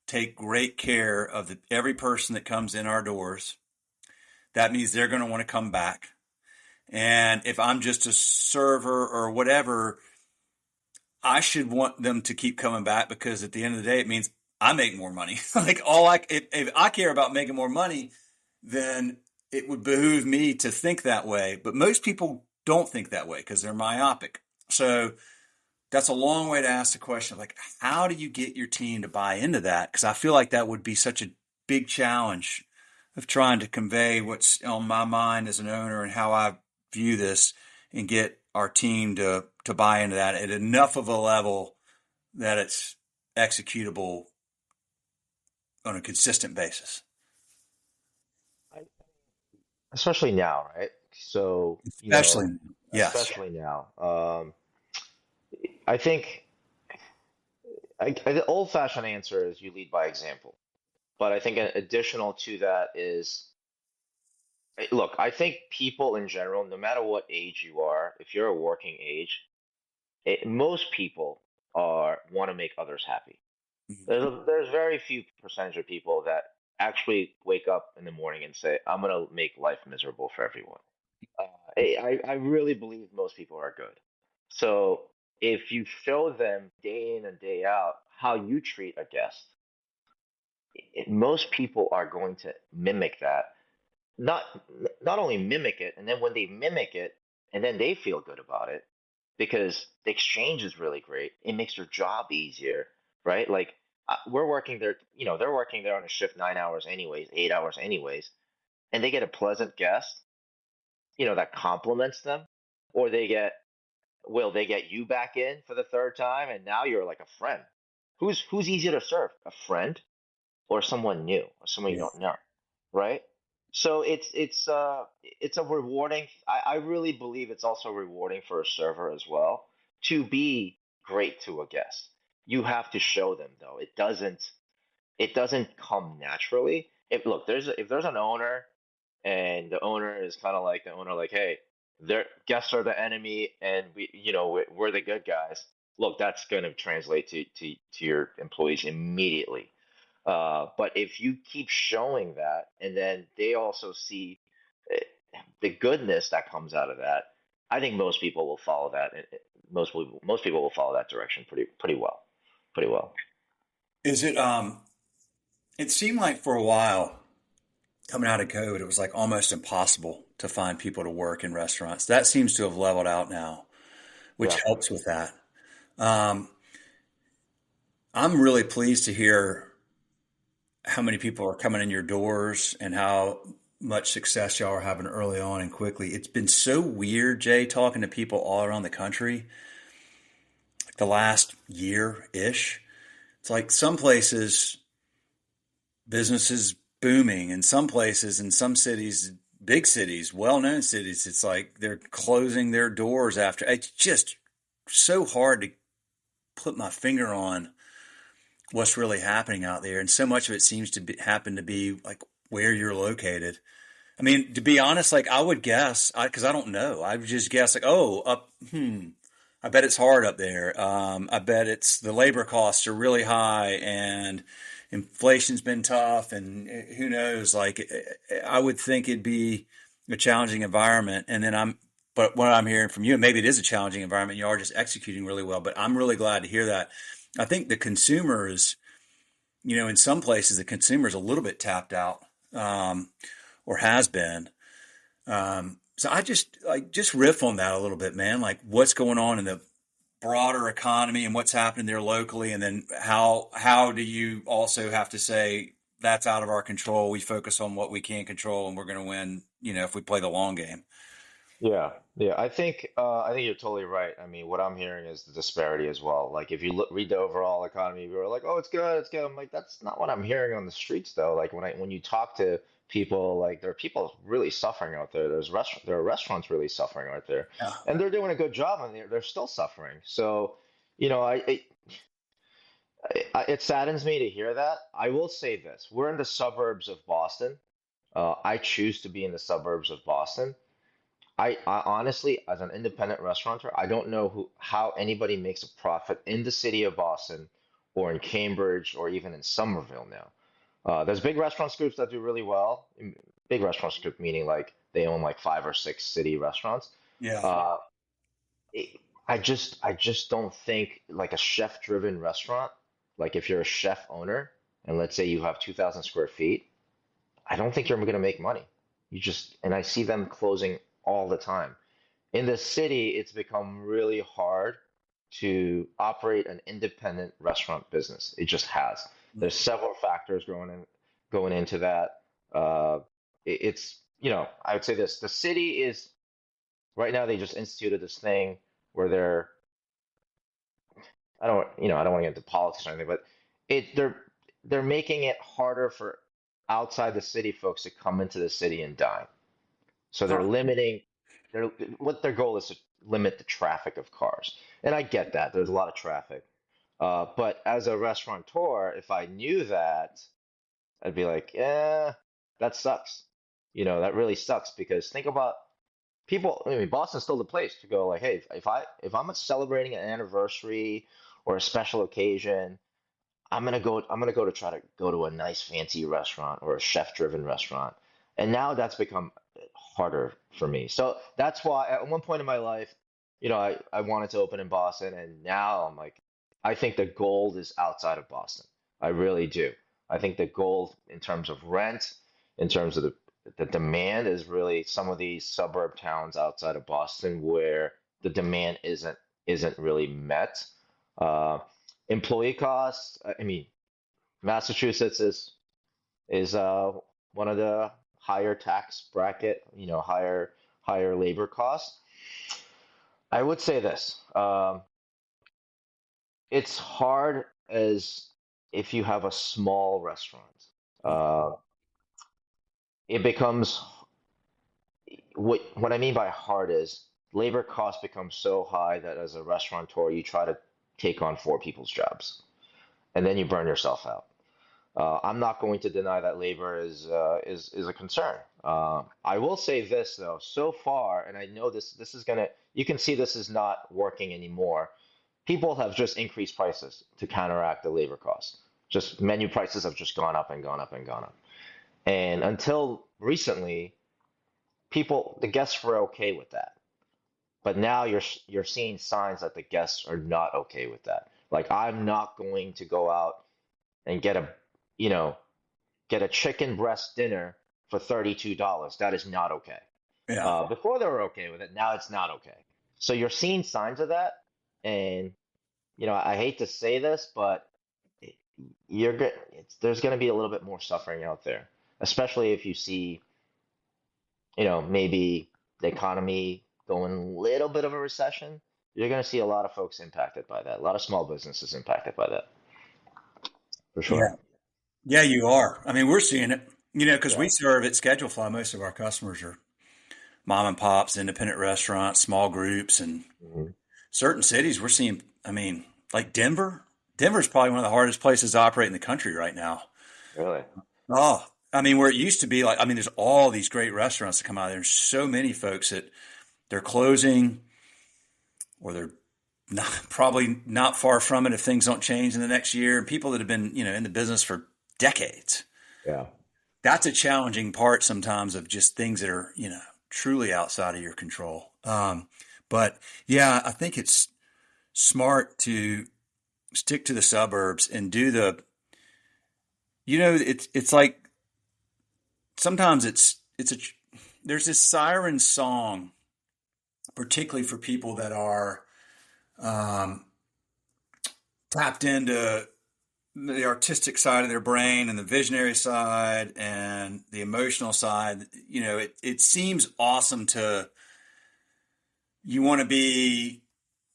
take great care of every person that comes in our doors, that means they're going to want to come back. And if I'm just a server or whatever, I should want them to keep coming back, because at the end of the day, it means I make more money. Like if I care about making more money, then it would behoove me to think that way. But most people don't think that way because they're myopic. So that's a long way to ask the question, like, how do you get your team to buy into that? Because I feel like that would be such a big challenge of trying to convey what's on my mind as an owner and how I view this and get our team to buy into that at enough of a level that it's executable on a consistent basis. Especially now, right? So, Especially, yes. especially now. I think the old-fashioned answer is you lead by example. But I think an additional to that is, look, I think people in general, no matter what age you are, if you're a working age, most people are want to make others happy. There's very few percentage of people that actually wake up in the morning and say, "I'm gonna make life miserable for everyone." I really believe most people are good. So if you show them day in and day out how you treat a guest, most people are going to mimic that. Not not only mimic it, and then when they mimic it, and then they feel good about it because the exchange is really great. It makes their job easier, right? Like we're working there, they're working there on a shift 9 hours anyways, 8 hours anyways, and they get a pleasant guest, that compliments them, or they get you back in for the third time, and now you're like a friend. Who's easier to serve, a friend or someone new or someone you Yeah. don't know, right? So it's a rewarding. I really believe it's also rewarding for a server as well to be great to a guest. You have to show them though. It doesn't come naturally. If there's an owner and the owner is kind of like the owner, like, hey, their guests are the enemy, and we're the good guys. Look, that's going to translate to your employees immediately. But if you keep showing that, and then they also see eh, the goodness that comes out of that, I think most people will follow that. Most people will follow that direction pretty well, pretty well. Is it, it seemed like for a while coming out of COVID, it was like almost impossible to find people to work in restaurants. That seems to have leveled out now, which Yeah. helps with that. Um, I'm really pleased to hear how many people are coming in your doors and how much success y'all are having early on and quickly. It's been so weird, Jay, talking to people all around the country, like the last year ish. It's like some places business is booming, and some places in some cities, big cities, well known cities, it's like they're closing their doors after. It's just so hard to put my finger on what's really happening out there. And so much of it seems to happen to be like where you're located. I mean, to be honest, like I would guess, because I don't know, I would just guess like, oh, I bet it's hard up there. I bet it's the labor costs are really high and inflation's been tough, and who knows? Like, I would think it'd be a challenging environment. But what I'm hearing from you, and maybe it is a challenging environment, you are just executing really well. But I'm really glad to hear that. I think the consumer is, in some places, the consumer is a little bit tapped out, or has been. So I just riff on that a little bit, man. Like what's going on in the broader economy and what's happening there locally, and then how do you also have to say that's out of our control? We focus on what we can control, and we're going to win. If we play the long game. Yeah, yeah. I think you're totally right. I mean, what I'm hearing is the disparity as well. Like, if you read the overall economy, we're like, "Oh, it's good, it's good." I'm like, that's not what I'm hearing on the streets, though. Like when you talk to people, like there are people really suffering out there. There are restaurants really suffering out there, Yeah. and they're doing a good job, and they're still suffering. So, you know, it saddens me to hear that. I will say this: we're in the suburbs of Boston. I choose to be in the suburbs of Boston. I honestly, as an independent restaurateur, I don't know how anybody makes a profit in the city of Boston or in Cambridge or even in Somerville now. There's big restaurant groups that do really well. Big restaurant group meaning like they own like 5 or 6 city restaurants. Yeah. Uh, it, I just don't think like a chef-driven restaurant. like if you're a chef owner and let's say you have 2,000 square feet, I don't think you're going to make money. And I see them closing all the time. In the city, it's become really hard to operate an independent restaurant business. It just has. There's several factors going into that. It's, I would say this, the city is right now they just instituted this thing where I don't want to get into politics or anything, but they're making it harder for outside the city folks to come into the city and dine. So they're Huh. limiting what their goal is to limit the traffic of cars. And I get that. There's a lot of traffic. But as a restaurateur, if I knew that, I'd be like, yeah, that sucks. That really sucks because think about people. I mean, Boston's still the place to go. Like, hey, if I'm celebrating an anniversary or a special occasion, I'm gonna go to try to go to a nice fancy restaurant or a chef-driven restaurant. And now that's become harder for me. So that's why at one point in my life, I wanted to open in Boston, and now I'm like, I think the gold is outside of Boston. I really do. I think the gold in terms of rent, in terms of the demand is really some of these suburb towns outside of Boston where the demand isn't really met. Uh, Employee costs. I mean, Massachusetts is one of the higher tax bracket. Higher labor costs. I would say this. It's hard as if you have a small restaurant. Uh, it becomes what I mean by hard is labor costs become so high that as a restaurateur, you try to take on four people's jobs, and then you burn yourself out. I'm not going to deny that labor is a concern. I will say this though, so far, and I know this is gonna, you can see this is not working anymore. People have just increased prices to counteract the labor costs. Just menu prices have just gone up and gone up and gone up. And until recently, the guests were okay with that. But now you're seeing signs that the guests are not okay with that. Like I'm not going to go out and you know, get a chicken breast dinner for $32. That is not okay. Yeah. Before they were okay with it, now it's not okay. So you're seeing signs of that, and I hate to say this, but there's going to be a little bit more suffering out there, especially if you see, maybe the economy going a little bit of a recession. You're going to see a lot of folks impacted by that, a lot of small businesses impacted by that, for Yeah. sure. Yeah, you are. I mean, we're seeing it, because we Yeah. serve at Schedule Fly. Most of our customers are mom and pops, independent restaurants, small groups, and Hmm. certain cities we're seeing, I mean, like Denver. Denver's probably one of the hardest places to operate in the country right now. Really? Oh, I mean, where it used to be like, I mean, there's all these great restaurants that come out of there. There's so many folks that they're closing or they're not, probably not far from it if things don't change in the next year. And people that have been, in the business for decades. Yeah. That's a challenging part sometimes of just things that are, truly outside of your control. But yeah, I think it's smart to stick to the suburbs and do it's like sometimes there's this siren song, particularly for people that are um, tapped into the artistic side of their brain and the visionary side and the emotional side. It seems awesome you want to be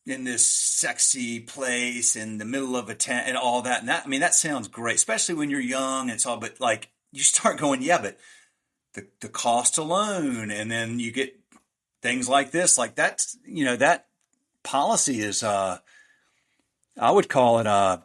in this sexy place in the middle of a tent and all that. And that, I mean, that sounds great, especially when you're young and it's all, but like you start going, yeah, but the cost alone, and then you get things like this, like that's, that policy is, I would call it,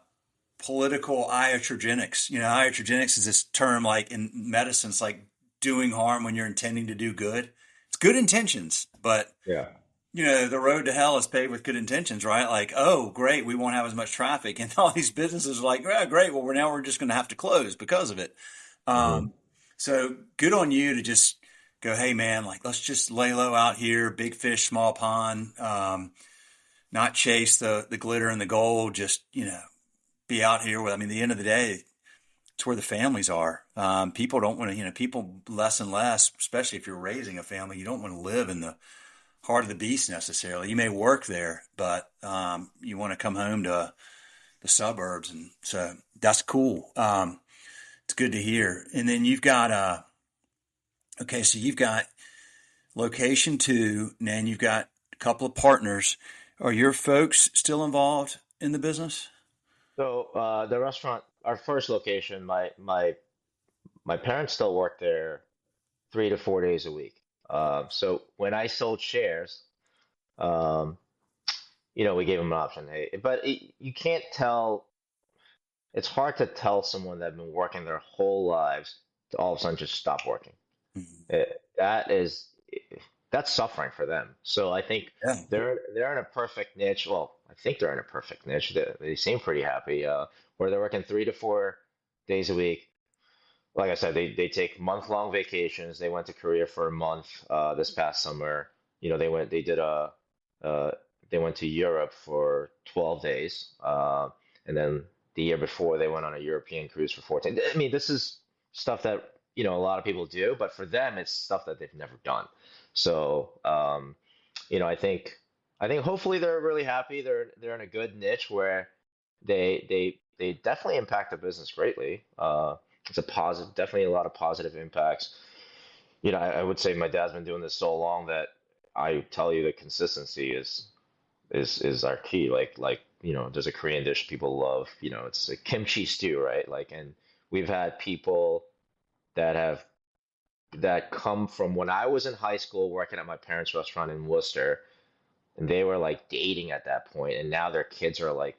political iatrogenics. Iatrogenics is this term like in medicine, it's like doing harm when you're intending to do good. It's good intentions, but Yeah. the road to hell is paved with good intentions, right? Like, oh, great, we won't have as much traffic. And all these businesses are like, oh, great, well, we're just going to have to close because of it. Hmm. So good on you to just go, hey, man, like, let's just lay low out here, big fish, small pond, not chase the glitter and the gold, just, be out here with, I mean, the end of the day, it's where the families are. People don't want to, people less and less, especially if you're raising a family, you don't want to live in the heart of the beast necessarily. You may work there, but you want to come home to the suburbs. And so that's cool. It's good to hear. And then you've got, okay, so you've got location 2, and you've got a couple of partners. Are your folks still involved in the business? So the restaurant, our first location, my parents still work there 3 to 4 days a week. So when I sold shares, um, we gave them an option. Hey, but you can't tell. It's hard to tell someone that's been working their whole lives to all of a sudden just stop working. Mhm. That is that's suffering for them. So I think Yeah. they're in a perfect niche. Well, I think they're in a perfect niche. They seem pretty happy. Where they're working 3 to 4 days a week. Like I said, they take month-long vacations. They went to Korea for a month this past summer. Uh, they went to Europe for 12 days. And then the year before they went on a European cruise for 14. I mean, this is stuff that, a lot of people do, but for them it's stuff that they've never done. So, I think hopefully they're really happy. They're in a good niche where they definitely impact the business greatly. It's a positive, definitely a lot of positive impacts. I would say my dad's been doing this so long that I tell you the consistency is our key. There's a Korean dish people love. It's a kimchi stew, right? And we've had people that have that come from when I was in high school working at my parents' restaurant in Worcester, and they were like dating at that point, and now their kids are like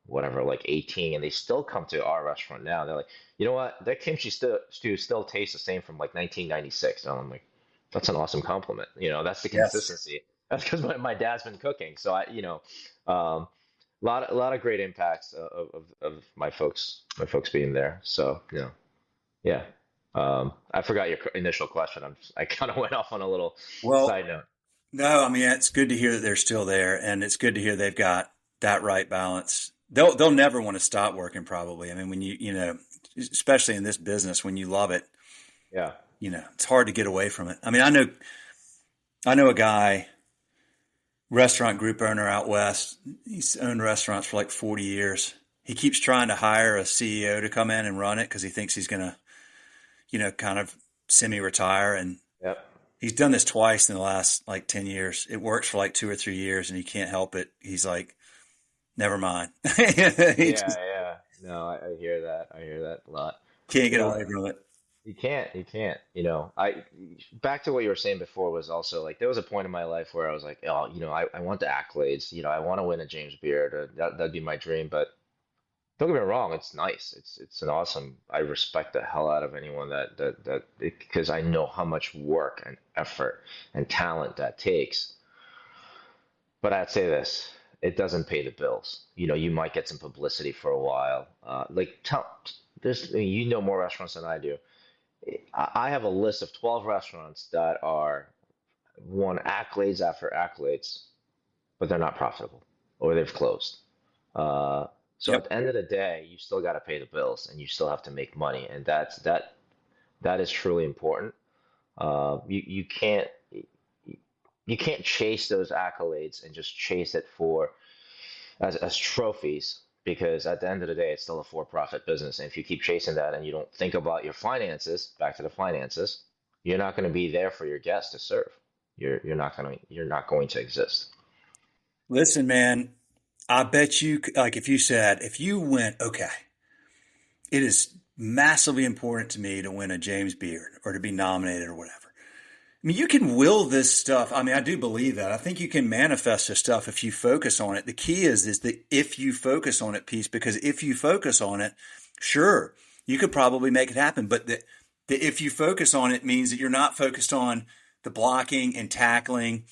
whatever, like 18, and they still come to our restaurant now. They're like, you know what? Their kimchi stew still tastes the same from like 1996. And I'm like, that's an awesome compliment. That's the Yes. consistency. That's because my dad's been cooking. So um, a lot of great impacts of my folks being there. So yeah. I forgot your initial question. I kind of went off on a little Well, side note. no, I mean, it's good to hear that they're still there, and it's good to hear they've got that right balance. They'll never want to stop working, probably. I mean, when especially in this business, when you love it, Yeah. it's hard to get away from it. I mean, I know a guy, restaurant group owner out west. He's owned restaurants for like 40 years. He keeps trying to hire a CEO to come in and run it because he thinks he's going to, kind of semi-retire. And Yep. he's done this twice in the last like 10 years. It works for like 2 or 3 years and he can't help it. He's like, never mind. He Yeah, just yeah. No, I hear that. I hear that a lot. can't You get know, away from it. you can't. You can't. I back to what you were saying before was also like there was a point in my life where I was like, oh, I want the accolades. I want to win a James Beard. That'd be my dream. But don't get me wrong, it's nice. It's an awesome. I respect the hell out of anyone that because I know how much work and effort and talent that takes. But I'd say this, it doesn't pay the bills. You might get some publicity for a while. You know more restaurants than I do. I have a list of 12 restaurants that are won accolades after accolades, but they're not profitable or they've closed. So at Yep. the end of the day, you still got to pay the bills and you still have to make money, and that is truly important. You can't chase those accolades and just chase it for as trophies because at the end of the day, it's still a for-profit business. And if you keep chasing that and you don't think about your finances, back to the finances, you're not going to be there for your guests to serve. You're not going to exist. Listen, man, I bet you, like if you went, okay, it is massively important to me to win a James Beard or to be nominated or whatever. I mean, you can will this stuff. I mean, I do believe that. I think you can manifest this stuff if you focus on it. The key is the if you focus on it piece, because if you focus on it, sure, you could probably make it happen. But the if you focus on it means that you're not focused on the blocking and tackling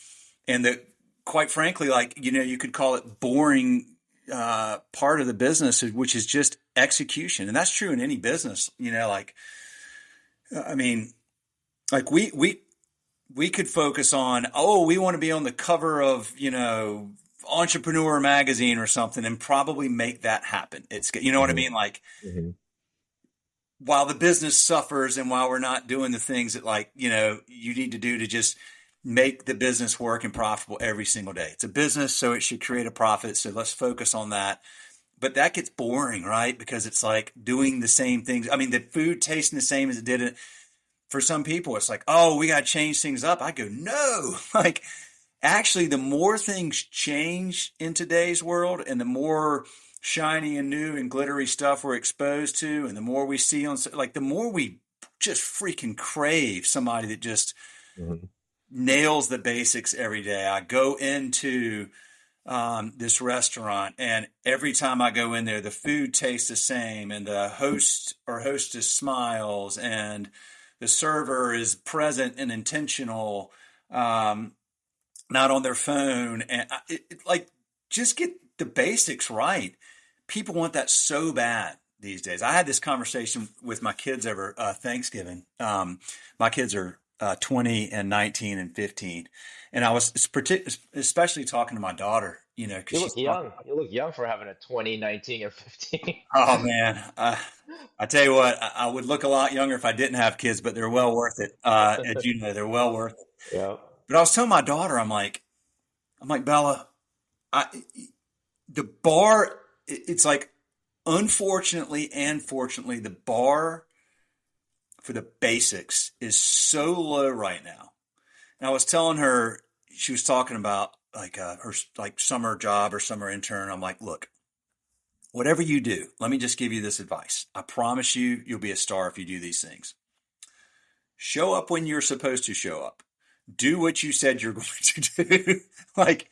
and the, quite frankly, like, you could call it boring part of the business, which is just execution. And that's true in any business, I mean, like we could focus on, oh, we want to be on the cover of, Entrepreneur magazine or something and probably make that happen. It's, you know what I mean? Like, while the business suffers and while we're not doing the things that, like, you know, you need to do to just make the business work and profitable every single day. It's a business, so it should create a profit. So let's focus on that. But that gets boring, right? Because it's like doing the same things. I mean, the food tasting the same as it did it. For some people, it's like, oh, we got to change things up. I go, no. Like, actually, the more things change in today's world and the more shiny and new and glittery stuff we're exposed to, and the more we see on, like, the more we just freaking crave somebody that just nails the basics every day. I go into this restaurant, and every time I go in there, the food tastes the same, and the host or hostess smiles, and the server is present and intentional, not on their phone. And like, just get the basics right. People want that so bad these days. I had this conversation with my kids over Thanksgiving. My kids are 20 and 19 and 15. And I was especially talking to my daughter, you know, because You look young. You look young for having a 20, 19, and 15. oh man, I tell you what, I would look a lot younger if I didn't have kids, but they're well worth it. As you know, they're well worth it. Yeah. But I was telling my daughter, I'm like, Bella, the bar, it's like, unfortunately and fortunately, the bar for the basics is so low right now. And I was telling her, she was talking about like her like summer job or summer intern. I'm like, look, whatever you do, let me just give you this advice. I promise you, you'll be a star if you do these things. Show up when you're supposed to show up. Do what you said you're going to do. Like,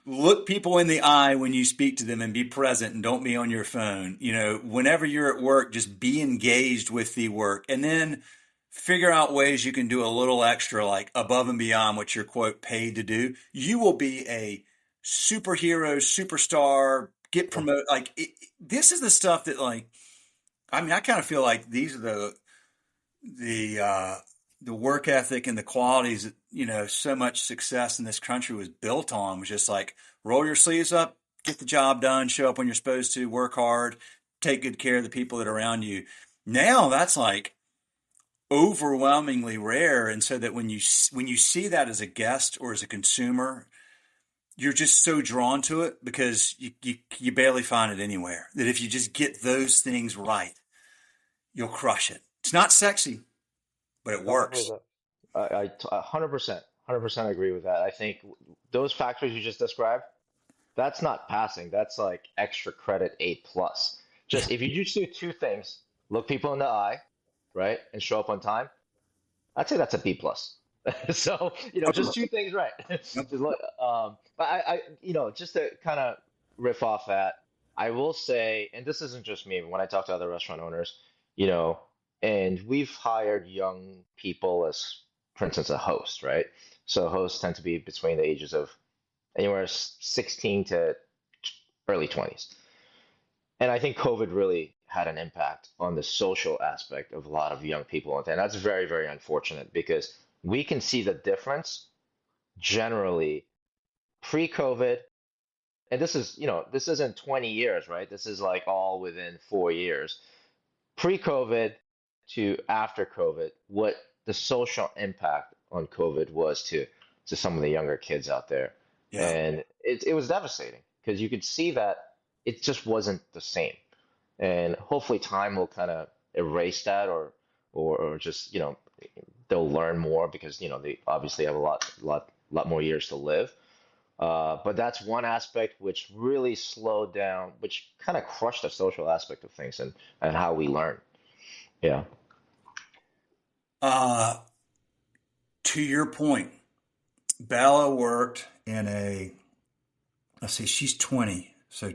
look people in the eye when you speak to them and be present and don't be on your phone. You know, whenever you're at work, just be engaged with the work, and then figure out ways you can do a little extra, like above and beyond what you're, quote, paid to do. You will be a superhero, superstar, get promoted. Like, this is the stuff that, like, I mean, I kind of feel like these are the work ethic and the qualities that, you know, so much success in this country was built on, was just like, roll your sleeves up, get the job done, show up when you're supposed to, work hard, take good care of the people that are around you. Now that's like overwhelmingly rare. And so that when you see that as a guest or as a consumer, you're just so drawn to it because you barely find it anywhere. That if you just get those things right, you'll crush it. It's not sexy, but it works. I 100% agree with that. I think those factors you just described, that's not passing. That's like extra credit A plus. Just if you just do two things, look people in the eye, right, and show up on time, I'd say that's a B plus. So, you know, just two things right. But you know, just to kind of riff off that, I will say, and this isn't just me, when I talk to other restaurant owners, you know, and we've hired young people as, for instance, a host, right? So hosts tend to be between the ages of anywhere 16 to early 20s. And I think COVID really had an impact on the social aspect of a lot of young people. And that's very, very unfortunate because we can see the difference generally pre-COVID. And this is, you know, this isn't 20 years, right? This is like all within 4 years. Pre-COVID to after COVID, what the social impact on COVID was to some of the younger kids out there. Yeah. And it was devastating because you could see that it just wasn't the same. And hopefully time will kind of erase that or just, you know, they'll learn more because, you know, they obviously have a lot more years to live. But that's one aspect which really slowed down, which kind of crushed the social aspect of things and how we learn. Yeah. To your point, Bella worked in let's see, she's 20. So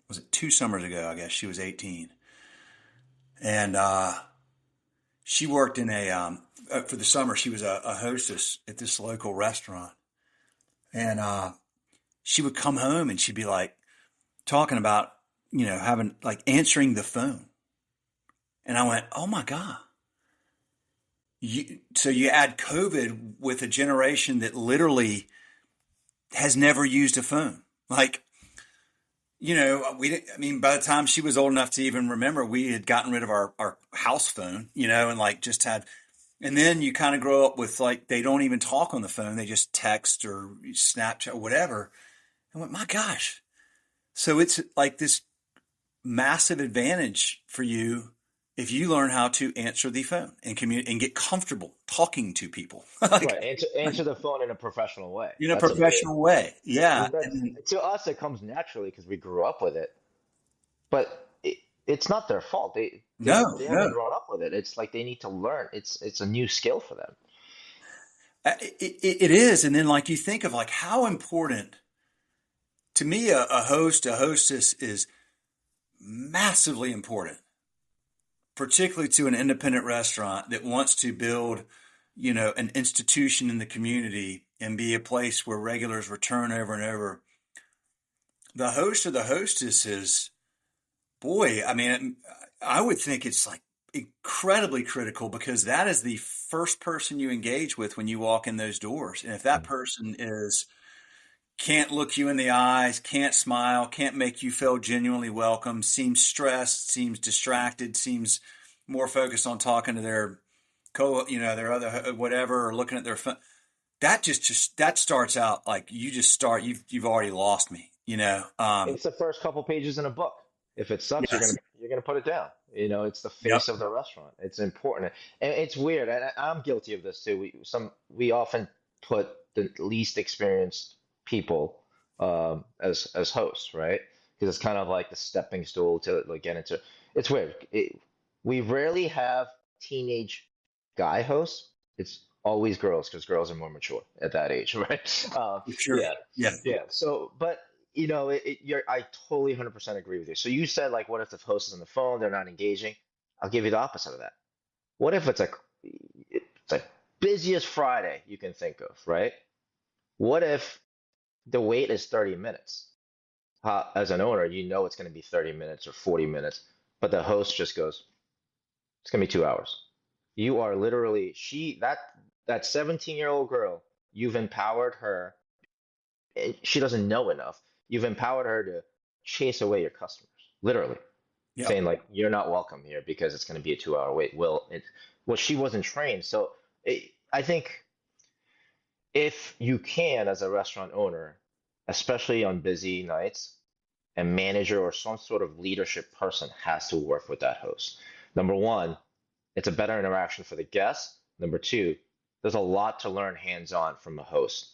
was it 2 summers ago? I guess she was 18. And she worked in for the summer, she was a hostess at this local restaurant. And she would come home and she'd be like talking about, you know, having like answering the phone. And I went, oh my God. So you add COVID with a generation that literally has never used a phone. Like, by the time she was old enough to even remember, we had gotten rid of our house phone, and like just had, and then you kind of grow up with like, they don't even talk on the phone. They just text or Snapchat or whatever. I went, my gosh. So it's like this massive advantage for you if you learn how to answer the phone and communicate and get comfortable talking to people. Like, Right. Answer the phone in a professional way. in a That's a big. professional way. Yeah. That's, to us, it comes naturally because we grew up with it. But it's not their fault. They haven't No. grown up with it. It's like they need to learn. It's a new skill for them. It is. And then like you think of like how important to me, a hostess is massively important, particularly to an independent restaurant that wants to build, an institution in the community and be a place where regulars return over and over. The host or the hostess is, boy, I mean, I would think it's like incredibly critical because that is the first person you engage with when you walk in those doors. And if that person can't look you in the eyes, can't smile, can't make you feel genuinely welcome, seems stressed, seems distracted, seems more focused on talking to their their other whatever, or looking at their phone. That starts out like you've already lost me, It's the first couple pages in a book. If it sucks, Yes. you're gonna put it down. It's the Yep. face of the restaurant. It's important, and it's weird. And I'm guilty of this too. We often put the least experienced people as hosts, right? Because it's kind of like the stepping stool to like get into. It's weird. We rarely have teenage guy hosts. It's always girls because girls are more mature at that age, right? Sure. Yeah, Yeah. yeah. So, but I totally 100% agree with you. So you said like, what if the host is on the phone, they're not engaging? I'll give you the opposite of that. What if it's like busiest Friday you can think of, right? What if the wait is 30 minutes? As an owner, it's going to be 30 minutes or 40 minutes, but the host just goes, it's going to be 2 hours. You are literally that 17-year-old girl, you've empowered her. She doesn't know enough. You've empowered her to chase away your customers, literally, Yep. saying like, you're not welcome here because it's going to be a 2 hour wait. Well, she wasn't trained. So I think if you can, as a restaurant owner, especially on busy nights, a manager or some sort of leadership person has to work with that host. Number one, it's a better interaction for the guests. Number two, there's a lot to learn hands-on from a host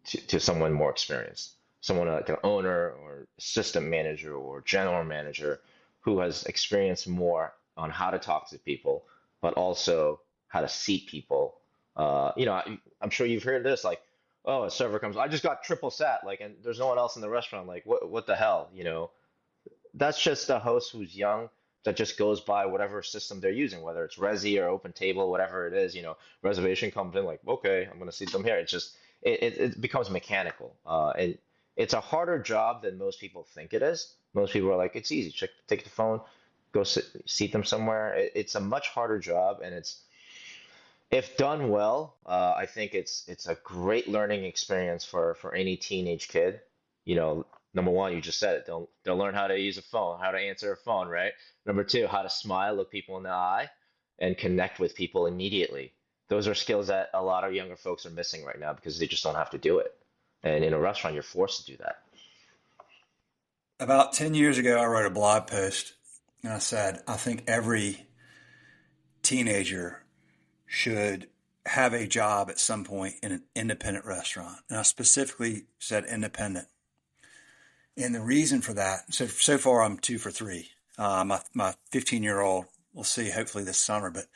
to someone more experienced, someone like an owner or assistant manager or general manager who has experience more on how to talk to people, but also how to seat people. I'm sure you've heard this, like, oh, a server comes, I just got triple sat, like, and there's no one else in the restaurant, like, what the hell, That's just a host who's young that just goes by whatever system they're using, whether it's Resi or Open Table, whatever it is, reservation comes in like, okay, I'm gonna seat them here. It's just it becomes mechanical, and it's a harder job than most people think it is. Most people are like, it's easy, take the phone, go seat them somewhere. It's a much harder job, and it's if done well, I think it's a great learning experience for any teenage kid. Number one, you just said it. They'll learn how to use a phone, how to answer a phone, right? Number two, how to smile, look people in the eye, and connect with people immediately. Those are skills that a lot of younger folks are missing right now because they just don't have to do it. And in a restaurant, you're forced to do that. About 10 years ago, I wrote a blog post and I said, I think every teenager should have a job at some point in an independent restaurant. And I specifically said independent. And the reason for that, so far I'm 2 for 3. My 15-year-old, we'll see hopefully this summer. But,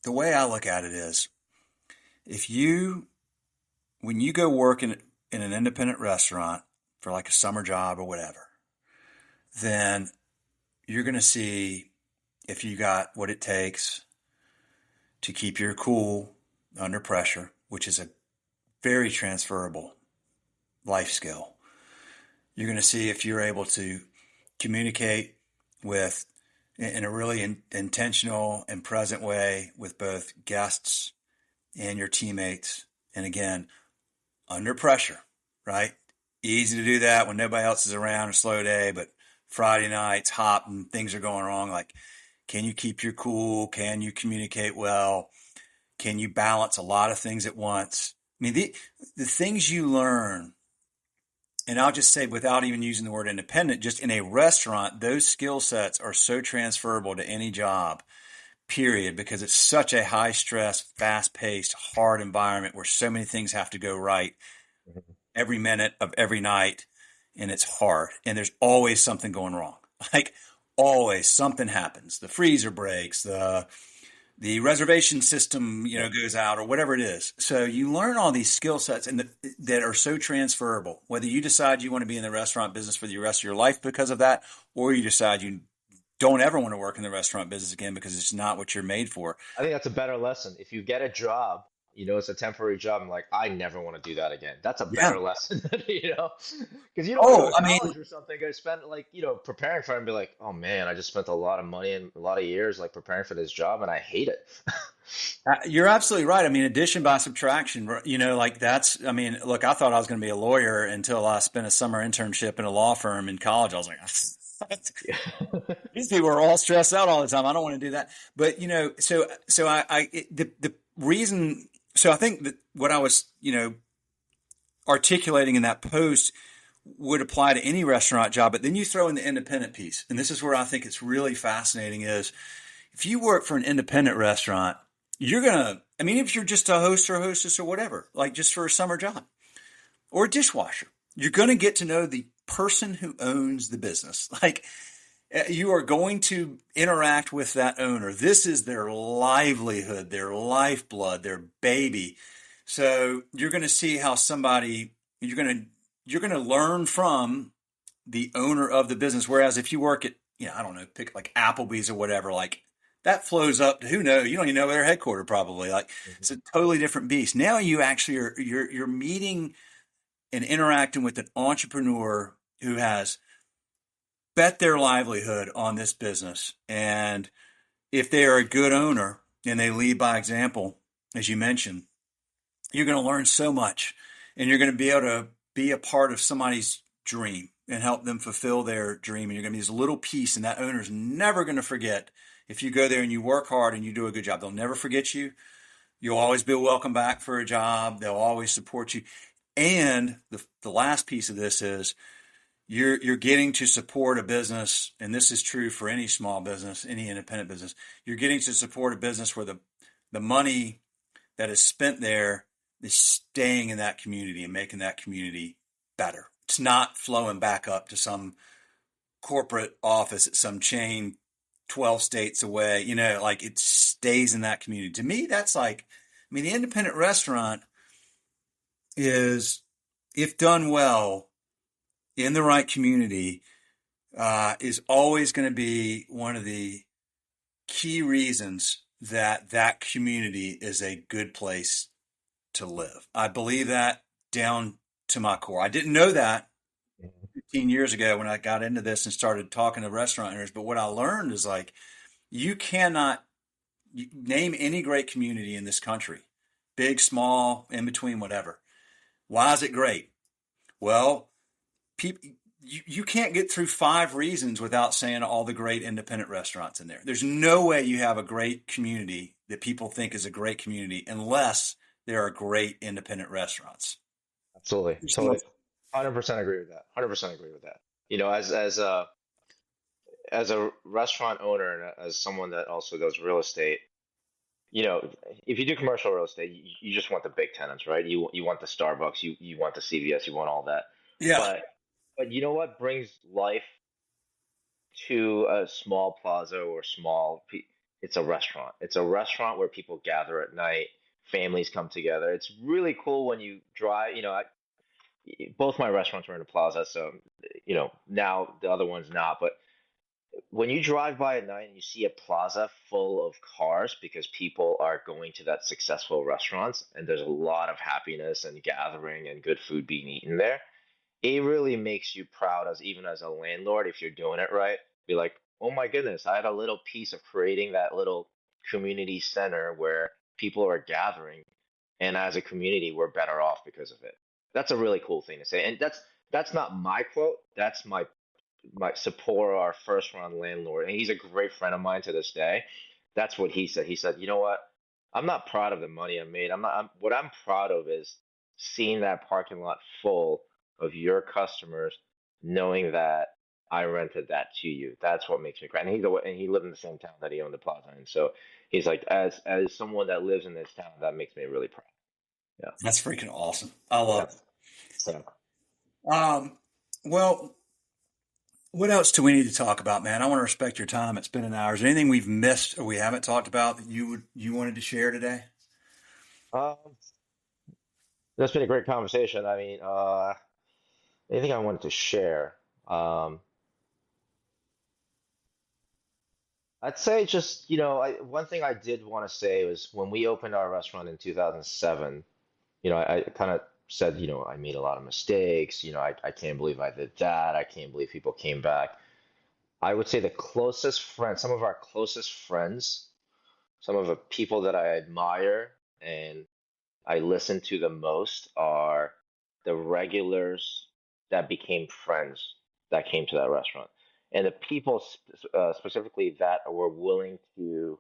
the way I look at it is when you go work in an independent restaurant for like a summer job or whatever, then you're going to see if you got what it takes to keep your cool under pressure, which is a very transferable life skill. You're going to see if you're able to communicate in a really intentional and present way with both guests and your teammates. And again, under pressure. right? Easy to do that when nobody else is around, a slow day, but Friday night's hot and things are going wrong. Like, can you keep your cool? Can you communicate well? Can you balance a lot of things at once? I mean, the things you learn, and I'll just say without even using the word independent, just in a restaurant, those skill sets are so transferable to any job, period, because it's such a high stress, fast paced, hard environment where so many things have to go right Mhm. every minute of every night. And it's hard. And there's always something going wrong. Like always something happens. The freezer breaks, the reservation system, goes out or whatever it is. So you learn all these skill sets that are so transferable, whether you decide you want to be in the restaurant business for the rest of your life because of that, or you decide you don't ever want to work in the restaurant business again because it's not what you're made for. I think that's a better lesson. If you get a job, it's a temporary job, and like, I never want to do that again. That's a Yeah. better lesson, because you don't want to Oh, go to I mean, college or something, go spend like, preparing for it and be like, oh man, I just spent a lot of money and a lot of years like preparing for this job and I hate it. you're absolutely right. I mean, addition by subtraction, like that's, I mean, look, I thought I was going to be a lawyer until I spent a summer internship in a law firm in college. I was like, Yeah. these people are all stressed out all the time. I don't want to do that. But, the reason, so I think that what I was, articulating in that post would apply to any restaurant job. But then you throw in the independent piece. And this is where I think it's really fascinating is if you work for an independent restaurant, you're going to, I mean, if you're just a host or a hostess or whatever, like just for a summer job or a dishwasher, you're going to get to know the person who owns the business. Like you are going to interact with that owner. This is their livelihood, their lifeblood, their baby. So you're going to see how you're going to learn from the owner of the business. Whereas if you work at, I don't know, pick like Applebee's or whatever, like that flows up to who knows, you don't even know their headquarters probably. Like it's Mhm. a totally different beast. Now you actually you're meeting and interacting with an entrepreneur who has bet their livelihood on this business. And if they are a good owner and they lead by example, as you mentioned, you're going to learn so much and you're going to be able to be a part of somebody's dream and help them fulfill their dream. And you're going to be this little piece, and that owner's never going to forget. If you go there and you work hard and you do a good job, they'll never forget you. You'll always be welcome back for a job. They'll always support you. And the last piece of this is you're getting to support a business, and this is true for any small business, any independent business. You're getting to support a business where the money that is spent there is staying in that community and making that community better. It's not flowing back up to some corporate office at some chain 12 states away, like it stays in that community. To me, that's like, I mean, the independent restaurant is, if done well in the right community, is always going to be one of the key reasons that that community is a good place to live. I believe that down to my core. I didn't know that Mhm. 15 years ago when I got into this and started talking to restaurant owners. But what I learned is like, you cannot name any great community in this country, big, small, in between, whatever. Why is it great? Well, people, you can't get through 5 reasons without saying all the great independent restaurants in there. There's no way you have a great community that people think is a great community unless there are great independent restaurants. Absolutely. So, Totally. 100% agree with that. 100% agree with that. As a restaurant owner and as someone that also does real estate, you know, if you do commercial real estate, you just want the big tenants, right? You want the Starbucks, you want the CVS, you want all that. yeah, But you know what brings life to a small plaza or it's a restaurant. It's a restaurant where people gather at night, families come together. It's really cool when you drive, both my restaurants were in a plaza, so now the other one's not, but when you drive by at night and you see a plaza full of cars because people are going to that successful restaurants and there's a lot of happiness and gathering and good food being eaten there, it really makes you proud as even as a landlord if you're doing it right. Be like, oh my goodness, I had a little piece of creating that little community center where people are gathering, and as a community, we're better off because of it. That's a really cool thing to say. And that's not my quote. That's my Sapporo, our first round landlord, and he's a great friend of mine to this day. That's what he said. He said, "You know what? I'm not proud of the money I made. What I'm proud of is seeing that parking lot full of your customers, knowing that I rented that to you. That's what makes me cry." And he lived in the same town that he owned the plaza in. So he's like, as someone that lives in this town, that makes me really proud. Yeah. That's freaking awesome. I Yeah. love So, it. Well, what else do we need to talk about, man? I want to respect your time. It's been an hour. Is there anything we've missed or we haven't talked about that you wanted to share today? um, that's been a great conversation. I mean, anything I wanted to share. Um, I'd say just, one thing I did want to say was when we opened our restaurant in 2007, I kind of said, I made a lot of mistakes. I can't believe I did that. I can't believe people came back. I would say the closest friends, some of our closest friends, some of the people that I admire and I listen to the most are the regulars that became friends that came to that restaurant. And the people specifically that were willing to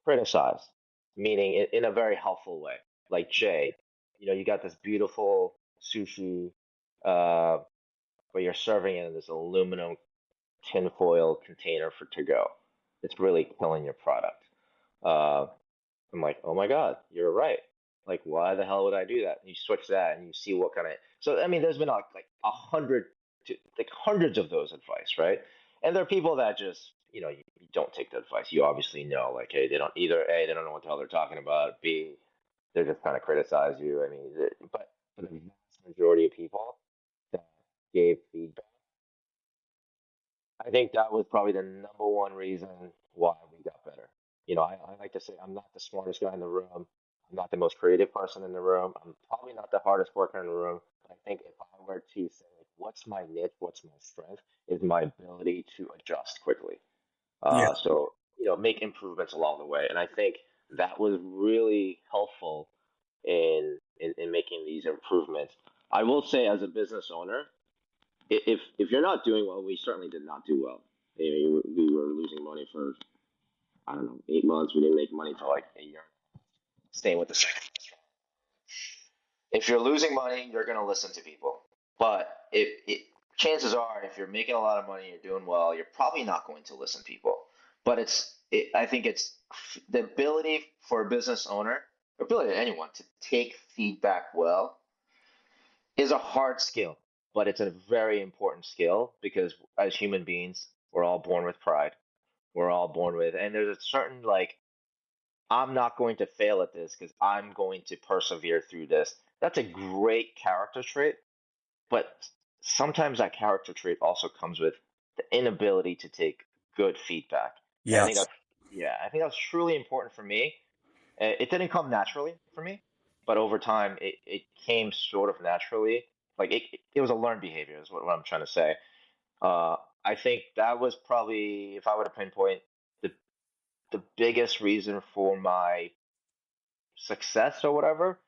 criticize, meaning in a very helpful way. Like Jay, you got this beautiful sushi, uh, but you're serving it in this aluminum tinfoil container for to go. It's really killing your product. Uh, I'm like, oh my God, you're right. Like, why the hell would I do that? And you switch that and you see what kind of. So, I mean, there's been like like hundreds of those advice, right? And there are people that just, you don't take the advice. You obviously know, like, hey, they don't either. A, they don't know what the hell they're talking about. B, they're just kind of criticize you. I mean, but for the vast majority of people that gave feedback, I think that was probably the number one reason why we got better. I like to say I'm not the smartest guy in the room. I'm not the most creative person in the room. I'm probably not the hardest worker in the room. But I think if I were to say, like, what's my niche, what's my strength, is my ability to adjust quickly. Yeah. So, make improvements along the way. And I think that was really helpful in making these improvements. I will say, as a business owner, if you're not doing well, we certainly did not do well. We were losing money for, I don't know, 8 months. We didn't make money for like a year. Staying with the same restaurant. If you're losing money, you're going to listen to people. But chances are, if you're making a lot of money, you're doing well, you're probably not going to listen to people. But I think it's the ability for a business owner, ability of anyone to take feedback well is a hard skill, but it's a very important skill because as human beings, we're all born with pride. We're all born with, and there's a certain like, I'm not going to fail at this because I'm going to persevere through this. That's a great character trait, but sometimes that character trait also comes with the inability to take good feedback. And I think Yes. yeah, I think that's truly important for me. It didn't come naturally for me, but over time it came sort of naturally. Like it was a learned behavior, is what I'm trying to say. Uh, I think that was probably, if I were to pinpoint the the biggest reason for my success or whatever.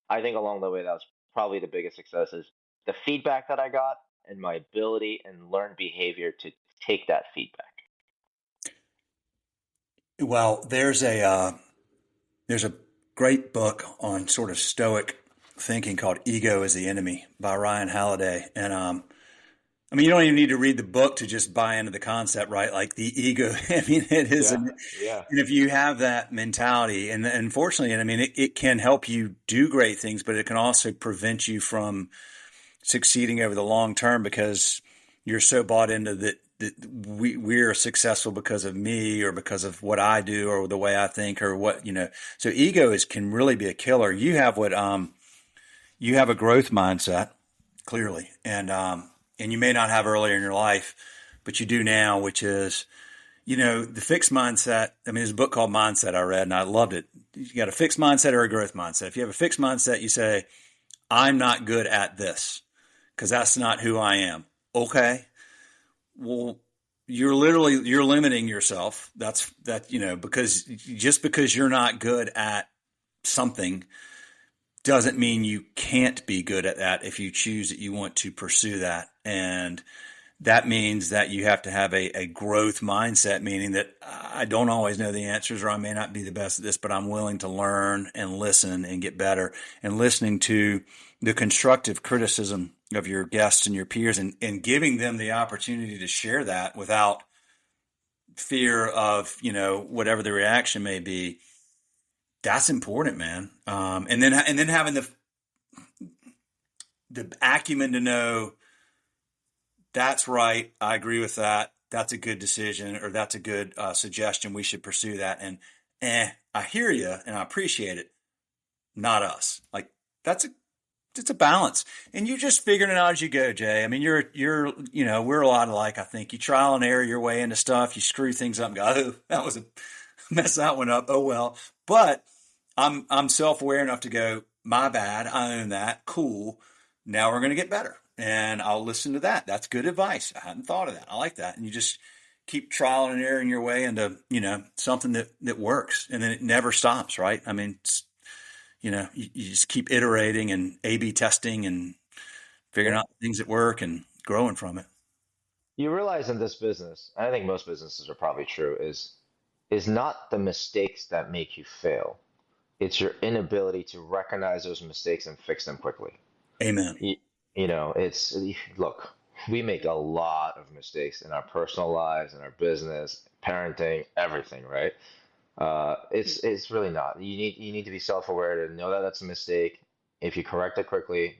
I think along the way that was probably the biggest success is the feedback that I got and my ability and learned behavior to take that feedback. Well, there's a great book on sort of stoic thinking called "Ego is the Enemy" by Ryan Halliday, and I mean, you don't even need to read the book to just buy into the concept, right? Like the ego. I mean, it is, Yeah, and yeah, if you have that mentality, and unfortunately, and I mean, it can help you do great things, but it can also prevent you from succeeding over the long term because you're so bought into that we're successful because of me or because of what I do or the way I think or what, So ego can really be a killer. You have a growth mindset clearly, and you may not have earlier in your life, but you do now, which is, the fixed mindset. I mean, there's a book called Mindset I read and I loved it. You got a fixed mindset or a growth mindset. If you have a fixed mindset, you say, I'm not good at this because that's not who I am. Okay. Well, you're limiting yourself. Because just because you're not good at something doesn't mean you can't be good at that if you choose that you want to pursue that. And that means that you have to have a growth mindset, meaning that I don't always know the answers, or I may not be the best at this, but I'm willing to learn and listen and get better. And listening to the constructive criticism of your guests and your peers, and giving them the opportunity to share that without fear of, whatever the reaction may be. That's important, man. And then having the acumen to know, that's right, I agree with that, that's a good decision, or that's a good suggestion, we should pursue that. And I hear you and I appreciate it, not us. Like, it's a balance, and you're just figuring it out as you go, Jay. I mean, you're we're a lot alike. I think you trial and error your way into stuff. You screw things up and go, oh, that was a mess that one up. Oh well. But I'm self-aware enough to go, my bad, I own that. Cool. Now we're going to get better, and I'll listen to that. That's good advice. I hadn't thought of that. I like that. And you just keep trial and erroring your way into something that works, and then it never stops, right? I mean, you just keep iterating and A/B testing and figuring out things that work and growing from it. You realize in this business, and I think most businesses are probably true, is not the mistakes that make you fail. It's your inability to recognize those mistakes and fix them quickly. Amen. Look, we make a lot of mistakes in our personal lives, in our business, parenting, everything, right? It's really not. You need to be self-aware to know that that's a mistake. If you correct it quickly,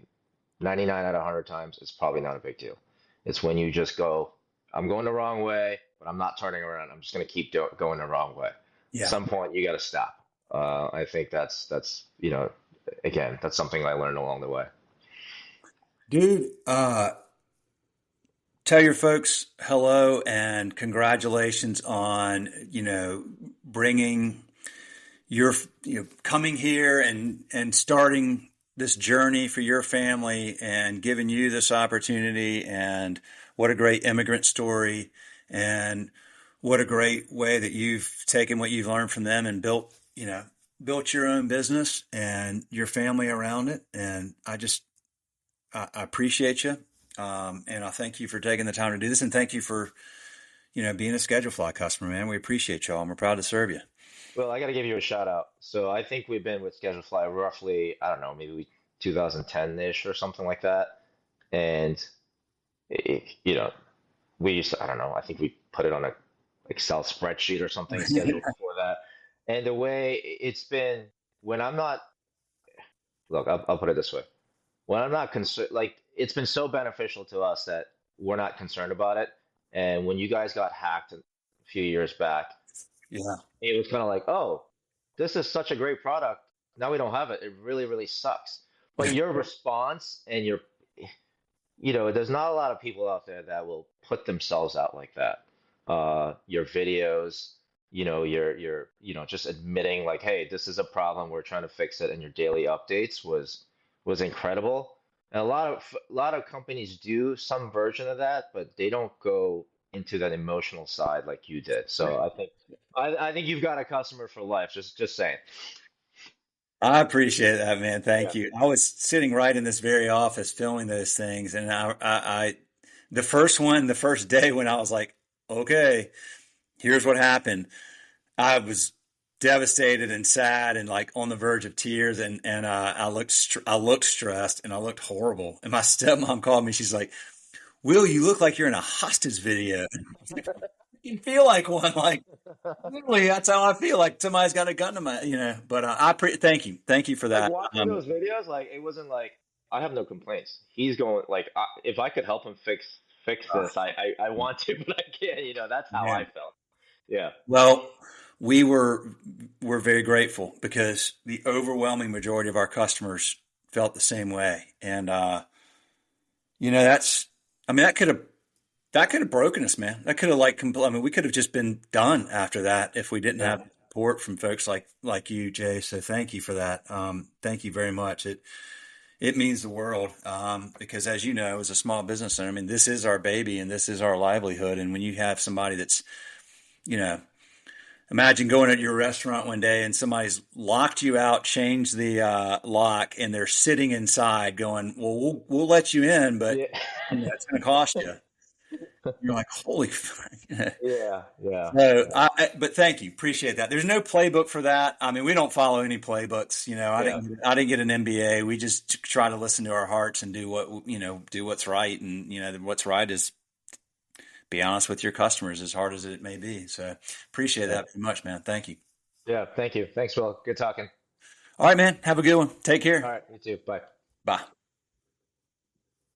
99 out of 100 times, it's probably not a big deal. It's when you just go, I'm going the wrong way, but I'm not turning around. I'm just going to keep going the wrong way. Yeah. At some point, you got to stop. I think that's again, that's something I learned along the way. Dude, tell your folks hello and congratulations on, bringing your, coming here and starting this journey for your family and giving you this opportunity. And what a great immigrant story, and what a great way that you've taken what you've learned from them and built your own business and your family around it. And I appreciate you. And I thank you for taking the time to do this, and thank you for, being a Schedule Fly customer, man. We appreciate y'all, and we're proud to serve you. Well, I got to give you a shout out. So I think we've been with Schedule Fly roughly, I don't know, maybe 2010-ish or something like that. And, we used to, I don't know, I think we put it on a Excel spreadsheet or something scheduled before that. And the way it's been, when I'm not, look, I'll put it this way. When I'm not concerned, like, it's been so beneficial to us that we're not concerned about it. And when you guys got hacked a few years back, Yeah. it was kind of like, oh, this is such a great product. Now we don't have it. It really, really sucks. But your response and there's not a lot of people out there that will put themselves out like that. Your videos, your just admitting like, hey, this is a problem, we're trying to fix it, and your daily updates was incredible. And a lot of companies do some version of that, but they don't go into that emotional side like you did. So I think you've got a customer for life. Just saying. I appreciate that, man. Thank Yeah. you. I was sitting right in this very office filming those things, and the first day when I was like, okay, here's what happened. I was devastated and sad and like on the verge of tears, and I looked stressed and I looked horrible. And my stepmom called me. She's like, Will, you look like you're in a hostage video. I was like, you feel like one, like literally that's how I feel, like somebody's got a gun to my, but thank you for that. Like watching those videos, like it wasn't like I have no complaints. He's going like if I could help him fix this, I want to, but I can't. That's how I felt. Yeah. Well, we're very grateful because the overwhelming majority of our customers felt the same way, and that could have broken us, man. That could have we could have just been done after that if we didn't have support from folks like you, Jay. So thank you for that. Thank you very much. It means the world, because as you know, as a small business owner, this is our baby and this is our livelihood. And when you have somebody that's, imagine going at your restaurant one day and somebody's locked you out, changed the lock, and they're sitting inside going, well, we'll let you in, but Yeah. it's going to cost you. You're like, holy fuck. Yeah. So, but thank you. Appreciate that. There's no playbook for that. I mean, we don't follow any playbooks. I didn't get an MBA. We just try to listen to our hearts and do what's right. And, what's right is be honest with your customers, as hard as it may be. So appreciate that very much, man. Thank you. Yeah. Thank you. Thanks, Will. Good talking. All right, man. Have a good one. Take care. All right. You too. Bye. Bye.